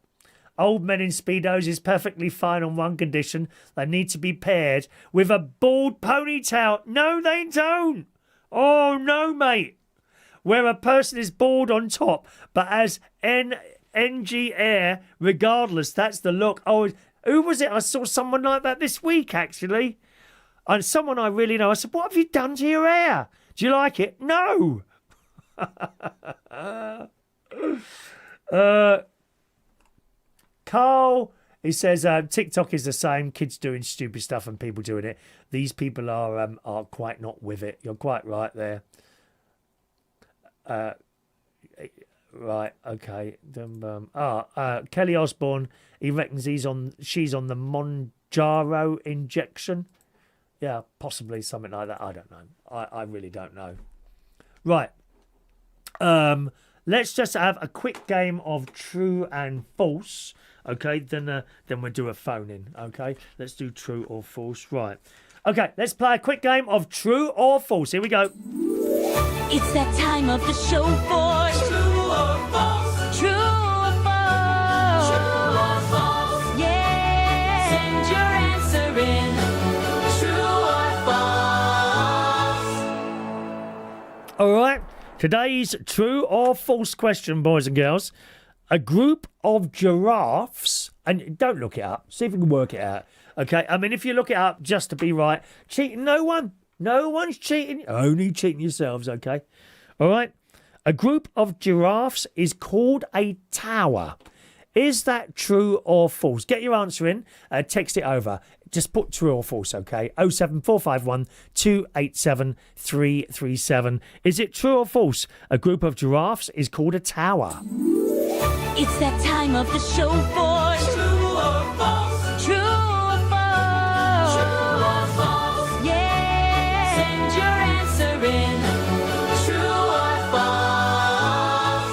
old men in Speedos is perfectly fine on one condition. They need to be paired with a bald ponytail. No, they don't. Oh, no, mate. Where a person is bald on top, but has NG air regardless. That's the look. Oh, who was it? I saw someone like that this week, actually. And someone I really know. I said, what have you done to your hair? Do you like it? No. Carl, he says TikTok is the same. Kids doing stupid stuff and people doing it. These people are quite not with it. You're quite right there. Right, okay. Kelly Osborne, he reckons she's on the Monjaro injection. Yeah, possibly something like that. I don't know. I really don't know. Right. Let's just have a quick game of true and false. Okay, then we'll do a phone in. Okay, let's do true or false. Right. Okay, let's play a quick game of true or false. Here we go. It's that time of the show for true or false. True or false. True or false. Yeah. Send your answer in. True or false. All right. Today's true or false question, boys and girls. A group of giraffes, and don't look it up. See if you can work it out. Okay. I mean, if you look it up just to be right, cheating no one. No one's cheating. Only cheating yourselves, okay? All right. A group of giraffes is called a tower. Is that true or false? Get your answer in. Text it over. Just put true or false, okay? 07451 287 337. Is it true or false? A group of giraffes is called a tower. It's that time of the show for true or false. True or false. True or false. Yeah. Send your answer in. True or false.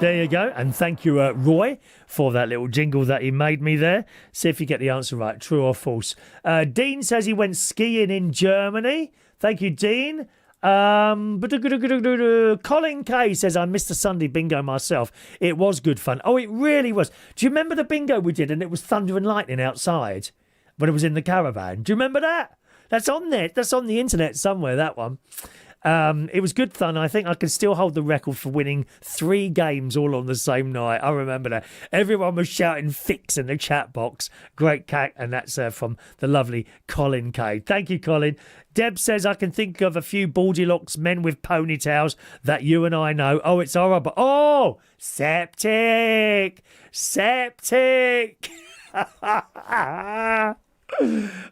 There you go. And thank you, Roy, for that little jingle that he made me there. See if you get the answer right. True or false. Dean says he went skiing in Germany. Thank you, Dean. Colin K says, I missed the Sunday bingo myself. It was good fun. Oh, it really was. Do you remember the bingo we did and it was thunder and lightning outside? But it was in the caravan. Do you remember that? That's on there. That's on the internet somewhere, that one. It was good fun. I think I can still hold the record for winning 3 games all on the same night. I remember that. Everyone was shouting fix in the chat box. Great cat. And that's from the lovely Colin K. Thank you, Colin. Deb says, I can think of a few Baldylocks men with ponytails that you and I know. Oh, it's horrible. Oh, septic. Septic.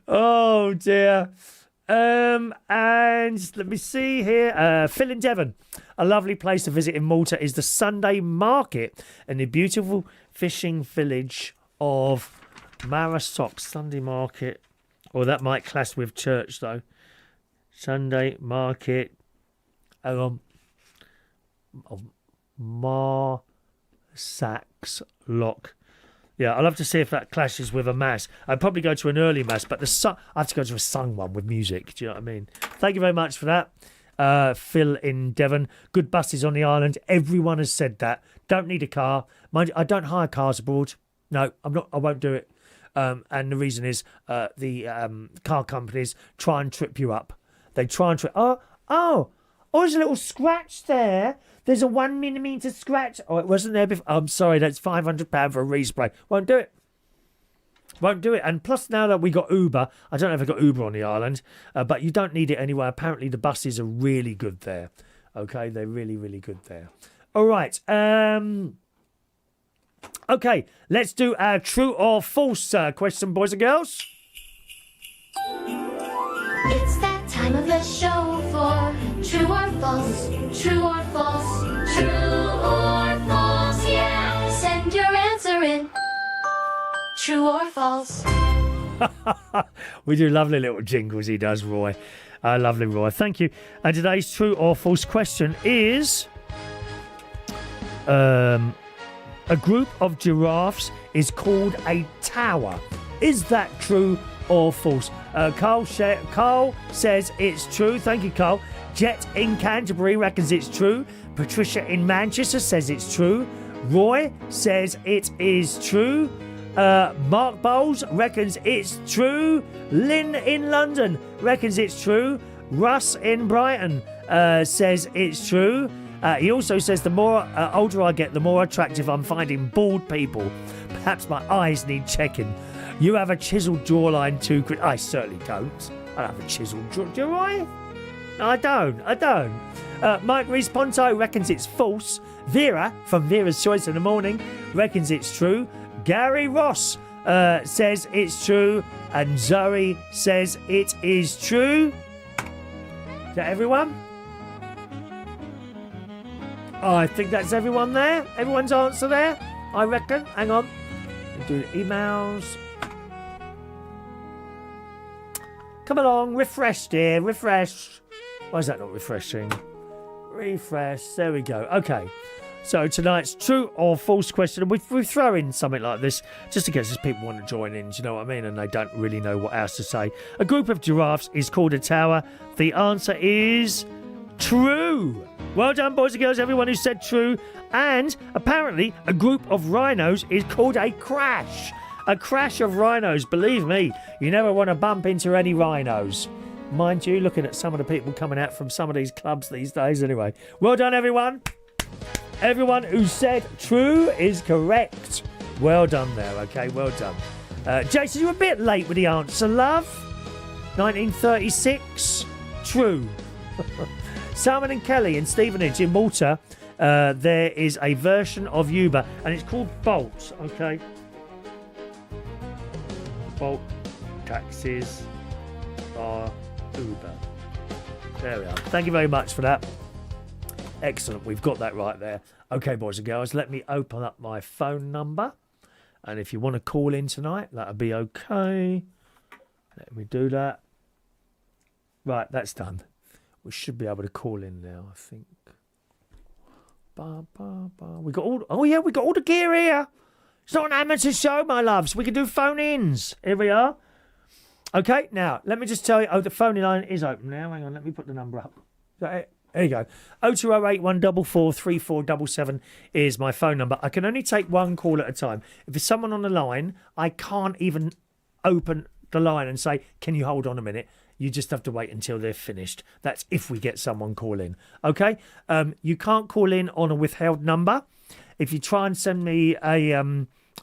Oh, dear. And let me see here. Phil in Devon. A lovely place to visit in Malta is the Sunday Market and the beautiful fishing village of Marasok. Sunday Market. Or that might clash with church, though. Sunday Market of Marsax Lock. Yeah, I'll have to see if that clashes with a mass. I'd probably go to an early mass, but I have to go to a sung one with music. Do you know what I mean? Thank you very much for that. Phil in Devon. Good buses on the island. Everyone has said that. Don't need a car. Mind you, I don't hire cars abroad. No, I won't do it. And the reason is the car companies try and trip you up. They try and trip. Oh, there's a little scratch there. There's a 1 millimetre scratch. Oh, it wasn't there before. I'm sorry, that's £500 for a respray. Won't do it. Won't do it. And plus, now that we got Uber, I don't know if I got Uber on the island, but you don't need it anyway. Apparently, the buses are really good there. Okay, they're really, really good there. All right. Okay, let's do our true or false question, boys and girls. It's that time of the show for true or false, true or false, true or false, yeah. Send your answer in. True or false. We do lovely little jingles, he does, Roy. Lovely, Roy. Thank you. And today's true or false question is... a group of giraffes is called a tower. Is that true or false? Carl says it's true. Thank you, Carl. Jet in Canterbury reckons it's true. Patricia in Manchester says it's true. Roy says it is true. Mark Bowles reckons it's true. Lynn in London reckons it's true. Russ in Brighton says it's true. He also says the more older I get, the more attractive I'm finding bald people. Perhaps my eyes need checking. You have a chiseled jawline too. I certainly don't. I don't have a chiseled jawline. Do I? No, I don't. Mike Reese-Ponto reckons it's false. Vera, from Vera's Choice in the Morning, reckons it's true. Gary Ross says it's true, and Zoe says it is true. Is that everyone? Oh, I think that's everyone there. Everyone's answer there, I reckon. Hang on. Do the emails. Come along, refresh, dear, refresh. Why is that not refreshing? Refresh. There we go. Okay. So tonight's true or false question, and we throw in something like this just in case people want to join in, do you know what I mean? And they don't really know what else to say. A group of giraffes is called a tower. The answer is true. Well done, boys and girls, everyone who said true. And apparently a group of rhinos is called a crash. A crash of rhinos. Believe me, you never want to bump into any rhinos. Mind you, looking at some of the people coming out from some of these clubs these days anyway. Well done, everyone. Everyone who said true is correct. Well done there, okay, well done. Jason, you're a bit late with the answer, love. 1936, true. Simon and Kelly in Stevenage in Malta, there is a version of Uber, and it's called Bolt, okay? Bolt taxis are Uber. There we are. Thank you very much for that. Excellent, we've got that right there. Okay, boys and girls, let me open up my phone number. And if you want to call in tonight, that'll be okay. Let me do that. Right, that's done. We should be able to call in now, I think. We got all. Oh yeah, we got all the gear here. It's not an amateur show, my loves. We can do phone-ins. Here we are. Okay, now let me just tell you. Oh, the phone line is open now. Hang on, let me put the number up. Is that it? There you go. 02081 443477 is my phone number. I can only take one call at a time. If there's someone on the line, I can't even open the line and say, can you hold on a minute? You just have to wait until they're finished. That's if we get someone call in. Okay? You can't call in on a withheld number. If you try and send me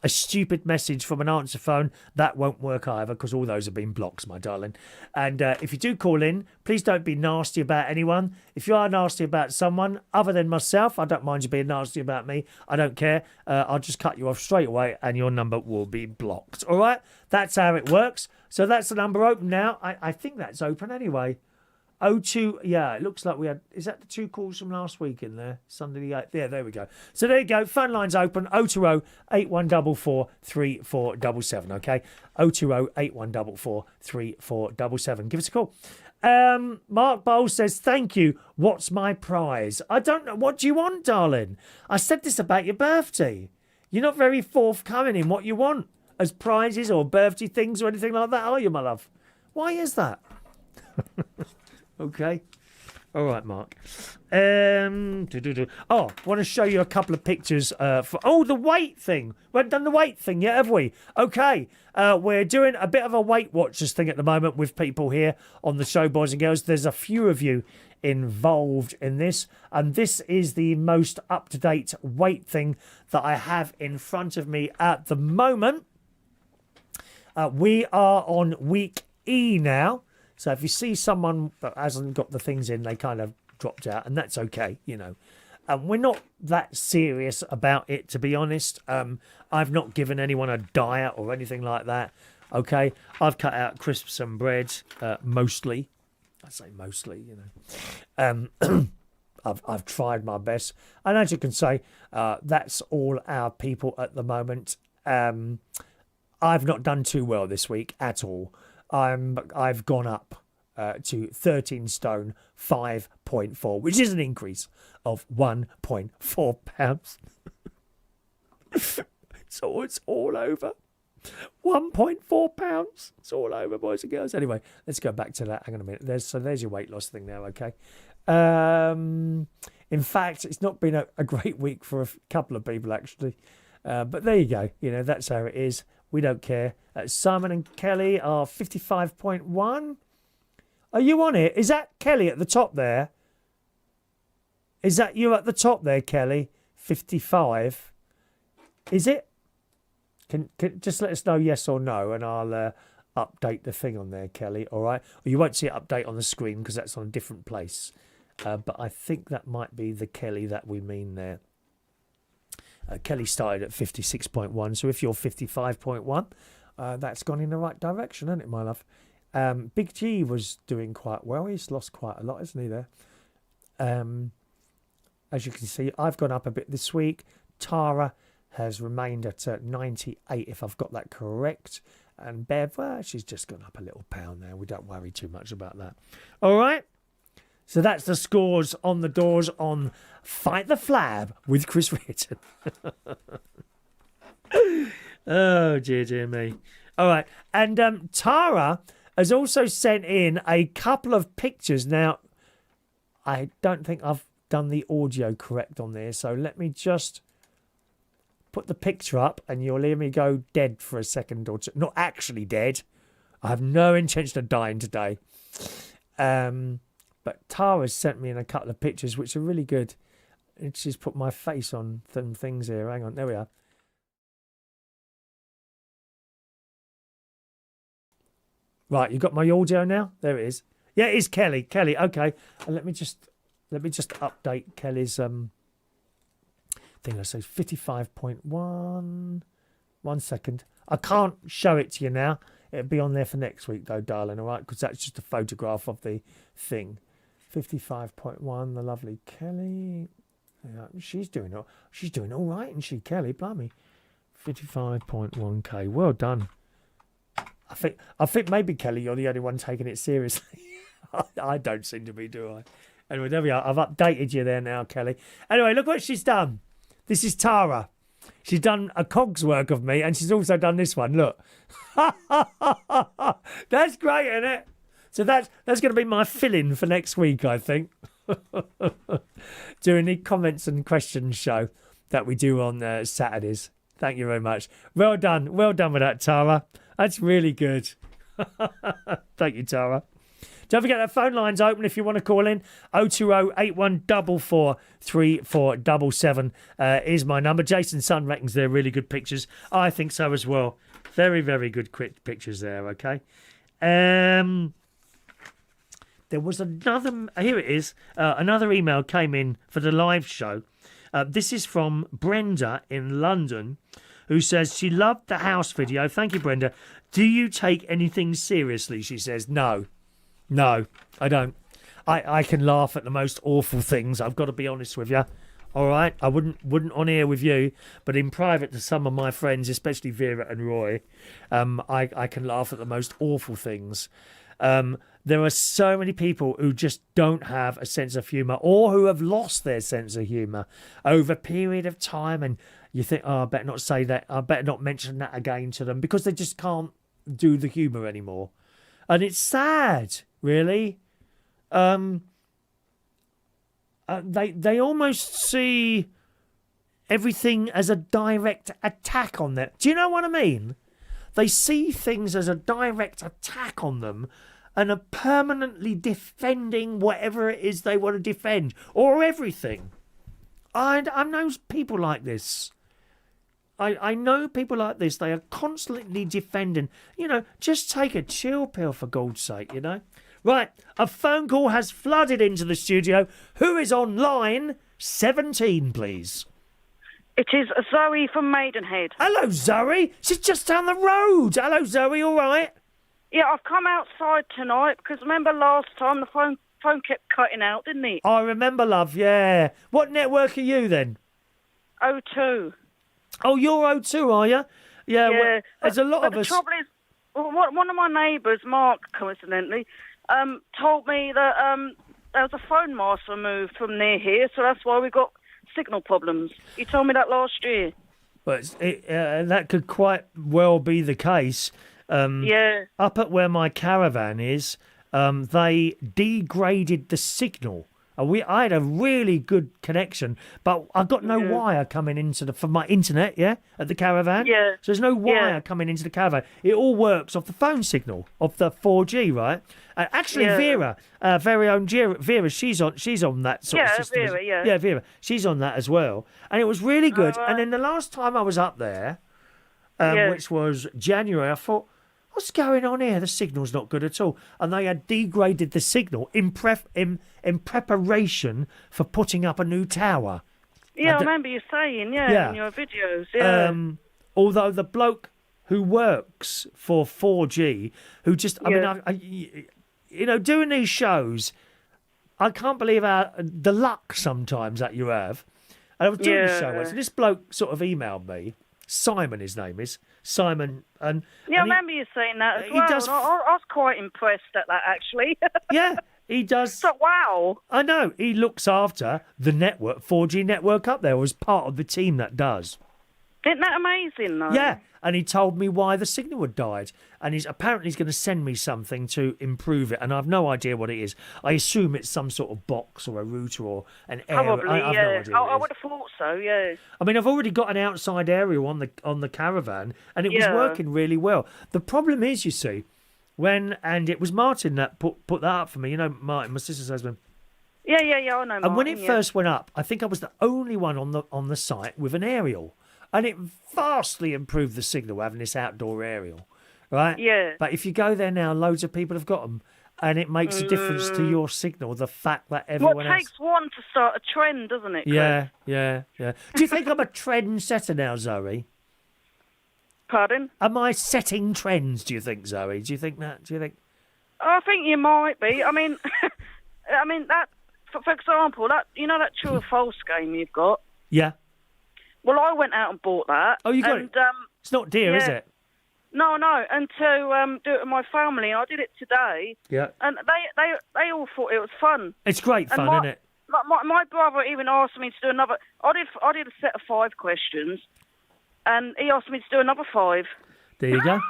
a stupid message from an answer phone, that won't work either, because all those have been blocked, my darling. And if you do call in, please don't be nasty about anyone. If you are nasty about someone other than myself, I don't mind you being nasty about me. I don't care. I'll just cut you off straight away and your number will be blocked. All right? That's how it works. So that's the number open now. I think that's open anyway. 02, yeah, it looks like we had, is that the two calls from last week in there? Sunday the 8th, yeah, there we go. So there you go, phone line's open, 020 8144 3477, okay? 020 8144 3477, give us a call. Mark Bowles says, thank you, what's my prize? I don't know, what do you want, darling? I said this about your birthday. You're not very forthcoming in what you want as prizes or birthday things or anything like that, are you, my love? Why is that? Okay. All right, Mark. Oh, want to show you a couple of pictures for... Oh, the weight thing. We haven't done the weight thing yet, have we? Okay. We're doing a bit of a Weight Watchers thing at the moment with people here on the show, boys and girls. There's a few of you involved in this, and this is the most up-to-date weight thing that I have in front of me at the moment. We are on week E now. So if you see someone that hasn't got the things in, they kind of dropped out, and that's okay, you know. We're not that serious about it, to be honest. I've not given anyone a diet or anything like that, okay? I've cut out crisps and bread, mostly. I say mostly, you know. I've tried my best. And as you can say, that's all our people at the moment. I've not done too well this week at all. I've gone up to 13 stone 5.4, which is an increase of 1.4 pounds. So it's all over. 1.4 pounds. It's all over, boys and girls. Anyway, let's go back to that. Hang on a minute. There's your weight loss thing now, okay? In fact, it's not been a great week for a couple of people, actually. But there you go. You know, that's how it is. We don't care. Simon and Kelly are 55.1. Are you on it? Is that Kelly at the top there? Is that you at the top there, Kelly? 55. Is it? Can just let us know yes or no, and I'll update the thing on there, Kelly. All right. Well, you won't see it update on the screen because that's on a different place. But I think that might be the Kelly that we mean there. Kelly started at 56.1, so if you're 55.1, that's gone in the right direction, hasn't it, my love? Big G was doing quite well. He's lost quite a lot, isn't he, there? As you can see, I've gone up a bit this week. Tara has remained at 98, if I've got that correct. And Bev, well, she's just gone up a little pound there. We don't worry too much about that. All right. So that's the scores on the doors on Fight the Flab with Chris Reardon. Oh, dear me. All right. And Tara has also sent in a couple of pictures. Now, I don't think I've done the audio correct on there. So let me just put the picture up and you'll hear me go dead for a second or two. Not actually dead. I have no intention of dying today. But Tara's sent me in a couple of pictures which are really good. And she's put my face on some things here. Hang on, there we are. Right, you got my audio now? There it is. Yeah, it is Kelly. Kelly, okay. And let me just update Kelly's thing. I say 55.1. 1 second. I can't show it to you now. It'll be on there for next week though, darling, all right? Because that's just a photograph of the thing. 55.1, the lovely Kelly. Yeah, she's doing all right, isn't she, Kelly? Blimey. 55.1k. Well done. I think maybe, Kelly, you're the only one taking it seriously. I don't seem to be, do I? Anyway, there we are. I've updated you there now, Kelly. Anyway, look what she's done. This is Tara. She's done a cog's work of me, and she's also done this one. Look. That's great, isn't it? So that's going to be my fill-in for next week, I think. Doing the comments and questions show that we do on Saturdays. Thank you very much. Well done. Well done with that, Tara. That's really good. Thank you, Tara. Don't forget that phone line's open if you want to call in. 020 8144 3477 is my number. Jason's son reckons they're really good pictures. I think so as well. Very, very good pictures there, okay? There was another... Here it is. Another email came in for the live show. This is from Brenda in London, who says she loved the house video. Thank you, Brenda. Do you take anything seriously? She says, no, I don't. I can laugh at the most awful things. I've got to be honest with you. All right, I wouldn't on air with you, but in private to some of my friends, especially Vera and Roy, I can laugh at the most awful things. There are so many people who just don't have a sense of humour or who have lost their sense of humour over a period of time, and you think, oh, I better not say that, I better not mention that again to them, because they just can't do the humour anymore. And it's sad, really. They almost see everything as a direct attack on them. Do you know what I mean? They see things as a direct attack on them and are permanently defending whatever it is they want to defend, or everything. I know people like this. I know people like this. They are constantly defending. Just take a chill pill, for God's sake, Right, a phone call has flooded into the studio. Who is on line 17, please? It is Zoe from Maidenhead. Hello, Zoe. She's just down the road. Hello, Zoe, all right? Yeah, I've come outside tonight because remember last time the phone kept cutting out, didn't it? I remember, love, yeah. What network are you then? O2. Oh, you're O2, are you? Yeah, well, there's a lot of us. The trouble is, one of my neighbours, Mark, coincidentally, told me that there was a phone mast removed from near here, so that's why we got signal problems. He told me that last year. But that could quite well be the case. Yeah. Up at where my caravan is, they degraded the signal. I had a really good connection, but I got no wire coming into for my internet, at the caravan. Yeah. So there's no wire coming into the caravan. It all works off the phone signal, of the 4G, right? Actually, Vera, very own Vera, she's on that sort of system. Vera, Yeah, Vera. She's on that as well. And it was really good. And then the last time I was up there, which was January, I thought, what's going on here? The signal's not good at all. And they had degraded the signal in preparation for putting up a new tower. Yeah, I remember you saying, in your videos, yeah. Although the bloke who works for 4G, who just, doing these shows, I can't believe the luck sometimes that you have. And I was doing the show once, and this bloke sort of emailed me. Simon, his name is Simon, and I remember you saying that as well. I was quite impressed at that, actually. Yeah, he does. So, wow. I know he looks after the network, 4G network up there. Was part of the team that does. Isn't that amazing, though? Yeah, and he told me why the signal had died, and he's going to send me something to improve it, and I've no idea what it is. I assume it's some sort of box or a router or an area. Probably, I've no idea I would have thought so, yeah. I mean, I've already got an outside area on the caravan, and it was working really well. The problem is, you see, and it was Martin that put that up for me. You know, Martin, my sister's husband. Yeah, I know Martin, And when it first went up, I think I was the only one on the site with an aerial. And it vastly improved the signal having this outdoor aerial, right? Yeah. But if you go there now, loads of people have got them, and it makes a difference to your signal. The fact that everyone it takes one to start a trend, doesn't it? Yeah. Do you think I'm a trend setter now, Zoe? Pardon? Am I setting trends? Do you think, Zoe? Do you think that? I think you might be. I mean, that. For example, that true or false game you've got. Yeah. Well, I went out and bought that. Oh, you got it? It's not dear, is it? No, and to do it with my family, I did it today. Yeah. And they all thought it was fun. It's great fun, isn't it? My brother even asked me to do another. I did a set of 5 questions, and he asked me to do another 5. There you go.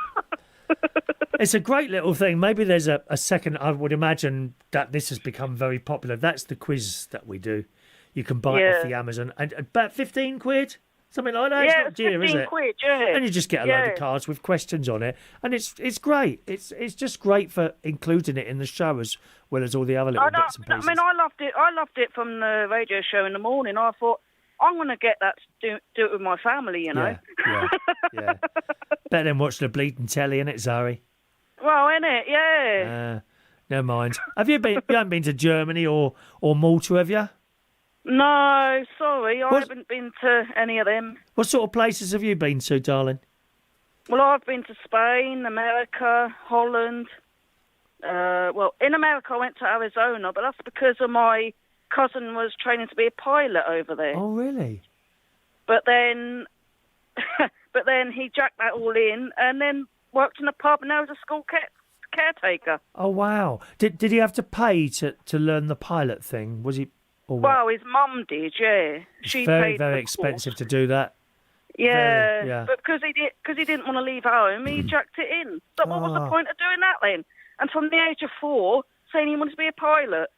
It's a great little thing. Maybe there's a second. I would imagine that this has become very popular. That's the quiz that we do. You can buy it off the Amazon, and about 15 quid, something like that. Yeah, it's not dear, is it? 15 quid, yeah. And you just get a load of cards with questions on it, and it's great. It's just great for including it in the show as well as all the other little bits and pieces. I mean, I loved it from the radio show in the morning. I thought, I'm going to get that to do it with my family, you know. Yeah. Better than watching the bleeding telly, innit, Zoe? Well, innit, yeah. Never mind. You haven't been to Germany or Malta, have you? No, sorry, I haven't been to any of them. What sort of places have you been to, darling? Well, I've been to Spain, America, Holland. Well, in America, I went to Arizona, but that's because of my cousin was training to be a pilot over there. Oh, really? But then he jacked that all in and then worked in a pub and now he's a school caretaker. Oh, wow. Did he have to pay to learn the pilot thing? Was he? Well, his mum did, yeah. She very, paid very expensive to do that. Yeah, but because he didn't want to leave home, he jacked it in. So what was the point of doing that then? And from the age of 4, saying he wanted to be a pilot.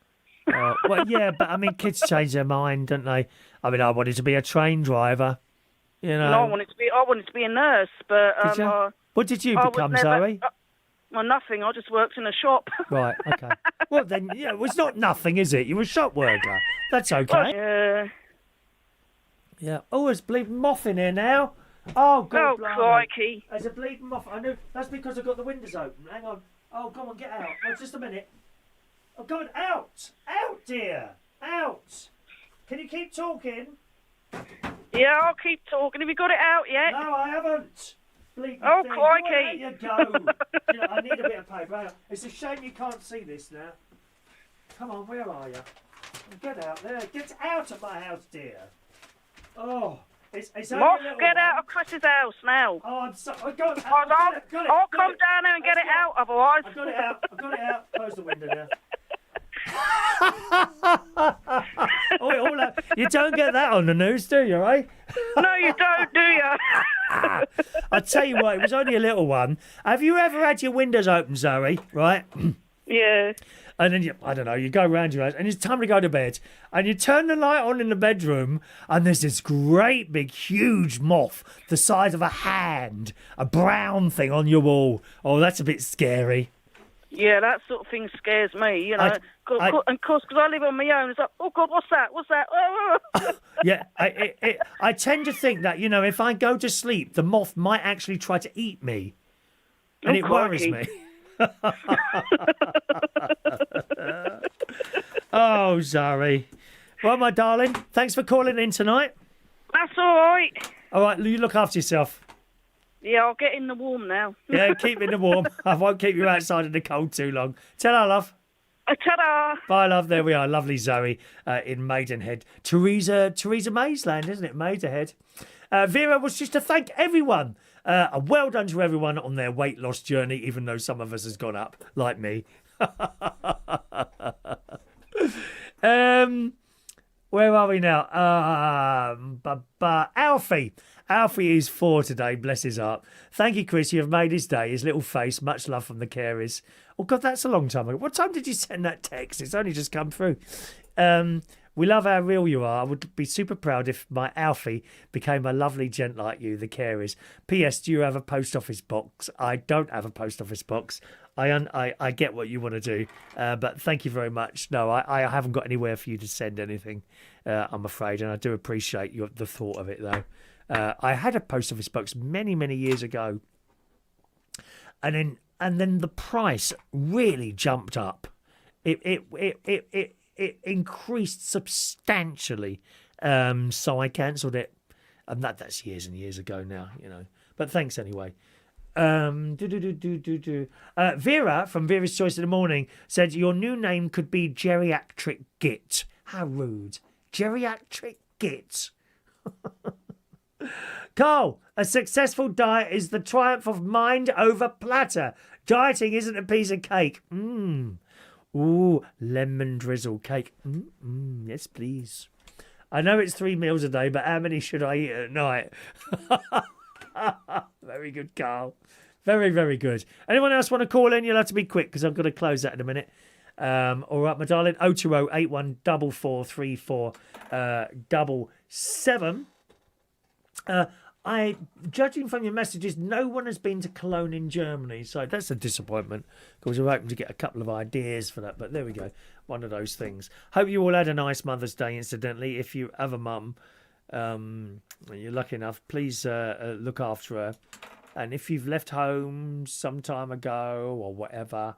Well, yeah, but I mean, kids change their mind, don't they? I mean, I wanted to be a train driver. You know, and I wanted to be a nurse, but did you? What did you become, Zoe? Well, nothing. I just worked in a shop. Right. Okay. Well, then, yeah, it's not nothing, is it? You were a shop worker. That's okay. Well, yeah. Yeah. Oh, there's bleeding moth in here now. Oh, God. Oh, crikey. There's a bleeding moth. I knew. That's because I've got the windows open. Hang on. Oh, come on, get out. Oh, just a minute. Oh, go on, out. Out, dear. Out. Can you keep talking? Yeah, I'll keep talking. Have you got it out yet? No, I haven't. Bleeding oh, thing. crikey. There you go. You know, I need a bit of paper. It's a shame you can't see this now. Come on, where are you? Get out there. Get out of my house, dear. Oh, it's Moss, get out of Chris's house now. Oh, I'm sorry. I got it. I'll come down there and get it out, otherwise. I've got it out. Close the window now. You don't get that on the news, do you, eh? No, you don't, do you? I tell you what, it was only a little one. Have you ever had your windows open, Zoe? Right? Yeah. And then, I don't know, you go around your house and it's time to go to bed. And you turn the light on in the bedroom and there's this great big huge moth the size of a hand, a brown thing on your wall. Oh, that's a bit scary. Yeah, that sort of thing scares me, you know. And of course, because I live on my own, it's like, oh, God, what's that? What's that? Yeah, I tend to think that, you know, if I go to sleep, the moth might actually try to eat me. And it worries me. Oh, Zari. Well, my darling, thanks for calling in tonight. all right. All right, you look after yourself. Yeah, I'll get in the warm now. Yeah, keep in the warm. I won't keep you outside in the cold too long. Ta-ra, love. Ta-da! Bye, love. There we are. Lovely Zoe in Maidenhead. Theresa Maysland, isn't it? Maidenhead. Vera was just to thank everyone. Well done to everyone on their weight loss journey, even though some of us has gone up, like me. Where are we now? Alfie. Alfie is 4 today, bless his heart. Thank you, Chris. You have made his day. His little face. Much love from the carers. Oh, God, that's a long time ago. What time did you send that text? It's only just come through. We love how real you are. I would be super proud if my Alfie became a lovely gent like you, the carers. P.S. Do you have a post office box? I don't have a post office box. I get what you want to do, but thank you very much. No, I haven't got anywhere for you to send anything, I'm afraid, and I do appreciate the thought of it, though. I had a post office box many, many years ago, and then the price really jumped up. It increased substantially, so I cancelled it, and that's years and years ago now, you know. But thanks anyway. Vera from Vera's Choice in the Morning said your new name could be Geriatric Git. How rude. Geriatric Git. Carl, a successful diet is the triumph of mind over platter. Dieting isn't a piece of cake. Ooh, lemon drizzle cake. Yes, please. I know it's 3 meals a day, but how many should I eat at night? Very good, Carl. Very, very good. Anyone else want to call in? You'll have to be quick because I've got to close that in a minute. All right, my darling. 020 81443477. Judging from your messages, no one has been to Cologne in Germany, so that's a disappointment because we're hoping to get a couple of ideas for that. But there we go, one of those things. Hope you all had a nice Mother's Day. Incidentally, if you have a mum, you're lucky enough, please look after her. And if you've left home some time ago or whatever,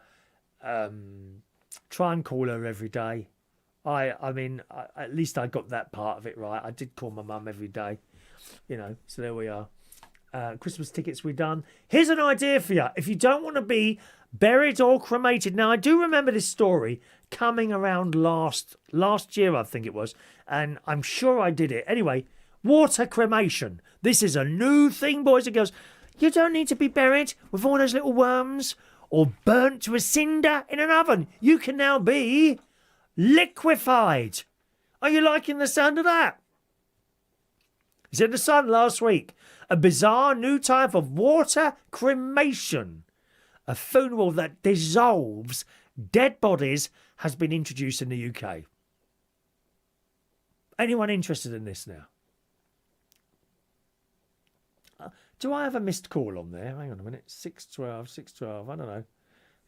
try and call her every day. I mean, at least I got that part of it right. I did call my mum every day, you know, so there we are. Christmas tickets we're done. Here's an idea for you. If you don't want to be buried or cremated. Now, I do remember this story coming around last year, I think it was, and I'm sure I did it. Anyway, water cremation. This is a new thing, boys and girls. You don't need to be buried with all those little worms or burnt to a cinder in an oven. You can now be liquefied. Are you liking the sound of that? It's in the Sun last week. A bizarre new type of water cremation. A funeral that dissolves dead bodies has been introduced in the UK. Anyone interested in this now? Do I have a missed call on there? Hang on a minute. 612. I don't know.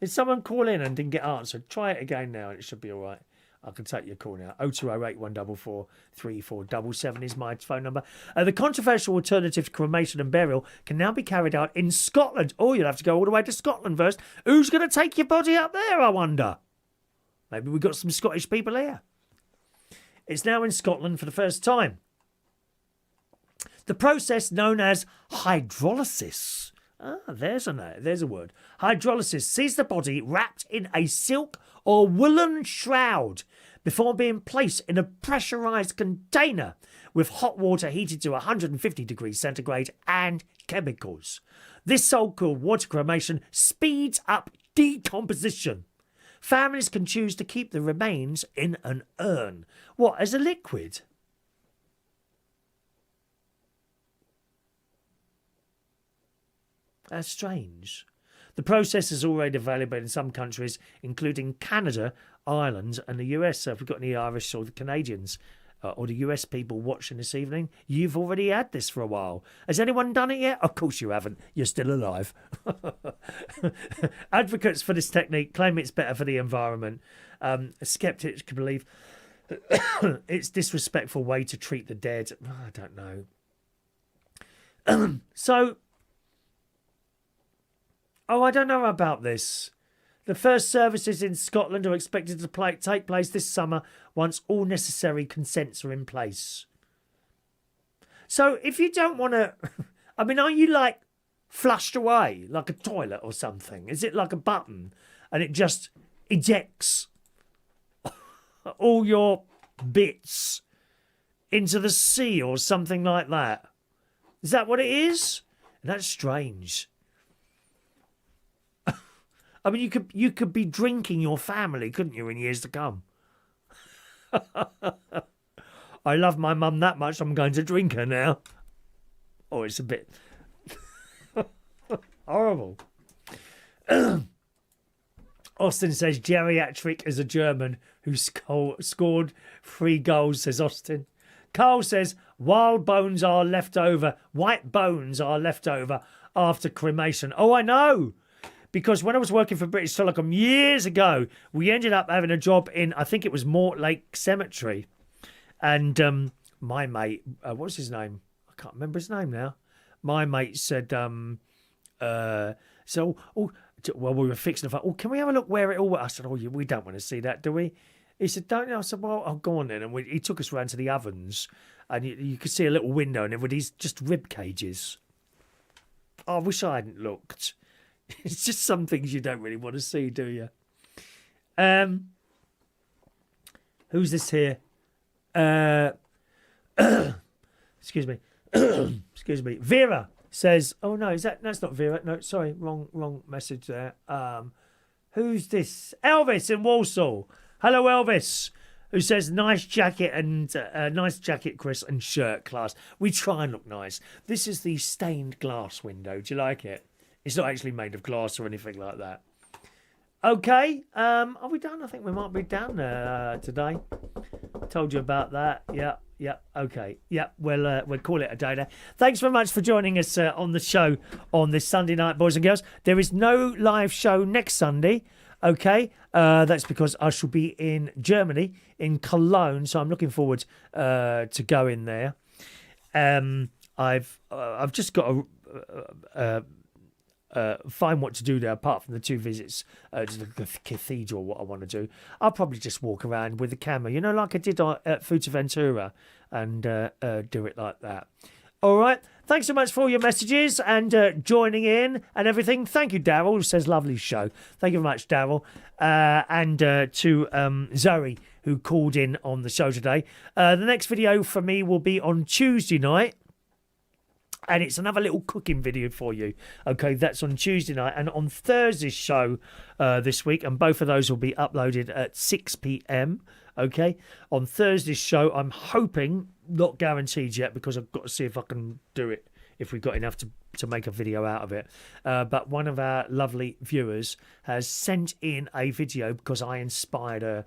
Did someone call in and didn't get answered? Try it again now and it should be all right. I can take your call now. 0208 144 3477 is my phone number. The controversial alternative to cremation and burial can now be carried out in Scotland. Oh, you'll have to go all the way to Scotland first. Who's going to take your body up there, I wonder? Maybe we've got some Scottish people here. It's now in Scotland for the first time. The process known as hydrolysis. There's a word. Hydrolysis sees the body wrapped in a silk or woolen shroud before being placed in a pressurised container with hot water heated to 150 degrees centigrade and chemicals. This so-called water cremation speeds up decomposition. Families can choose to keep the remains in an urn. What, as a liquid? That's strange. The process is already available in some countries, including Canada, Ireland and the US. So if we've got any Irish or the Canadians or the US people watching this evening, you've already had this for a while. Has anyone done it yet? Of course you haven't. You're still alive. Advocates for this technique claim it's better for the environment. Skeptics can believe it's a disrespectful way to treat the dead. I don't know. I don't know about this. The first services in Scotland are expected to take place this summer once all necessary consents are in place. So if you don't want to, I mean, are you like flushed away like a toilet or something? Is it like a button and it just ejects all your bits into the sea or something like that? Is that what it is? That's strange. I mean, you could be drinking your family, couldn't you, in years to come? I love my mum that much, I'm going to drink her now. Oh, it's a bit horrible. Austin says geriatric as a German who scored 3 goals, says Austin. Carl says white bones are left over after cremation. Oh, I know. Because when I was working for British Telecom years ago, we ended up having a job in, I think it was Mortlake Cemetery. And my mate, what was his name? I can't remember his name now. My mate said, well, we were fixing the phone. Oh, can we have a look where it all went? I said, we don't want to see that, do we? He said, don't you? I said, well, I'll go on then. And he took us round to the ovens. And you could see a little window and everybody's just rib cages. Oh, I wish I hadn't looked. It's just some things you don't really want to see, do you? Who's this here? Excuse me. Excuse me. Vera says, oh no, that's not Vera. No, sorry, wrong message there. Who's this? Elvis in Walsall. Hello, Elvis. Who says nice jacket and nice jacket, Chris, and shirt, class. We try and look nice. This is the stained glass window. Do you like it? It's not actually made of glass or anything like that. Okay, are we done? I think we might be done today. Told you about that. Yeah, okay. Yeah, we'll call it a day there. Thanks very much for joining us on the show on this Sunday night, boys and girls. There is no live show next Sunday, okay? That's because I shall be in Germany, in Cologne, so I'm looking forward to going there. I've just got to find what to do there apart from the 2 visits to the cathedral. What I want to do, I'll probably just walk around with the camera, like I did at Fuerteventura, and do it like that. All right, thanks so much for all your messages and joining in and everything. Thank you, Daryl, who says lovely show. Thank you very much, Daryl, and to Zoe, who called in on the show today. The next video for me will be on Tuesday night. And it's another little cooking video for you. Okay, that's on Tuesday night. And on Thursday's show this week, and both of those will be uploaded at 6 p.m. Okay, on Thursday's show, I'm hoping, not guaranteed yet, because I've got to see if I can do it, if we've got enough to make a video out of it. But one of our lovely viewers has sent in a video because I inspired her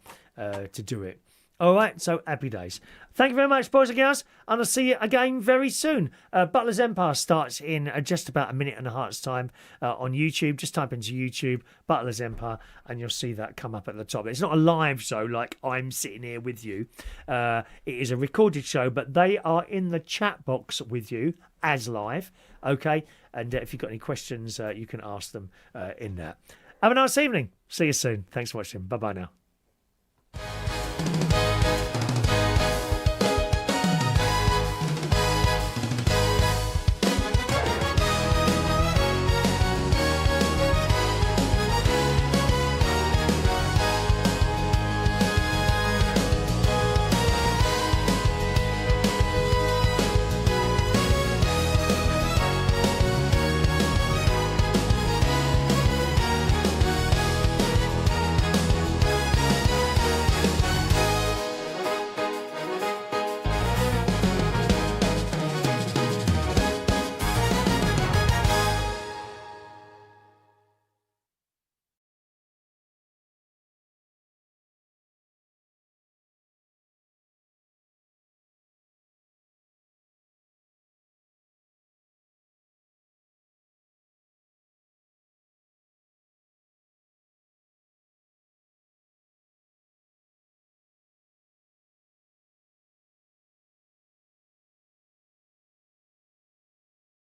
to do it. All right, so happy days. Thank you very much, boys and girls, and I'll see you again very soon. Butler's Empire starts in just about a minute and a half's time on YouTube. Just type into YouTube, Butler's Empire, and you'll see that come up at the top. It's not a live show like I'm sitting here with you. It is a recorded show, but they are in the chat box with you as live, okay? And if you've got any questions, you can ask them in that. Have a nice evening. See you soon. Thanks for watching. Bye-bye now.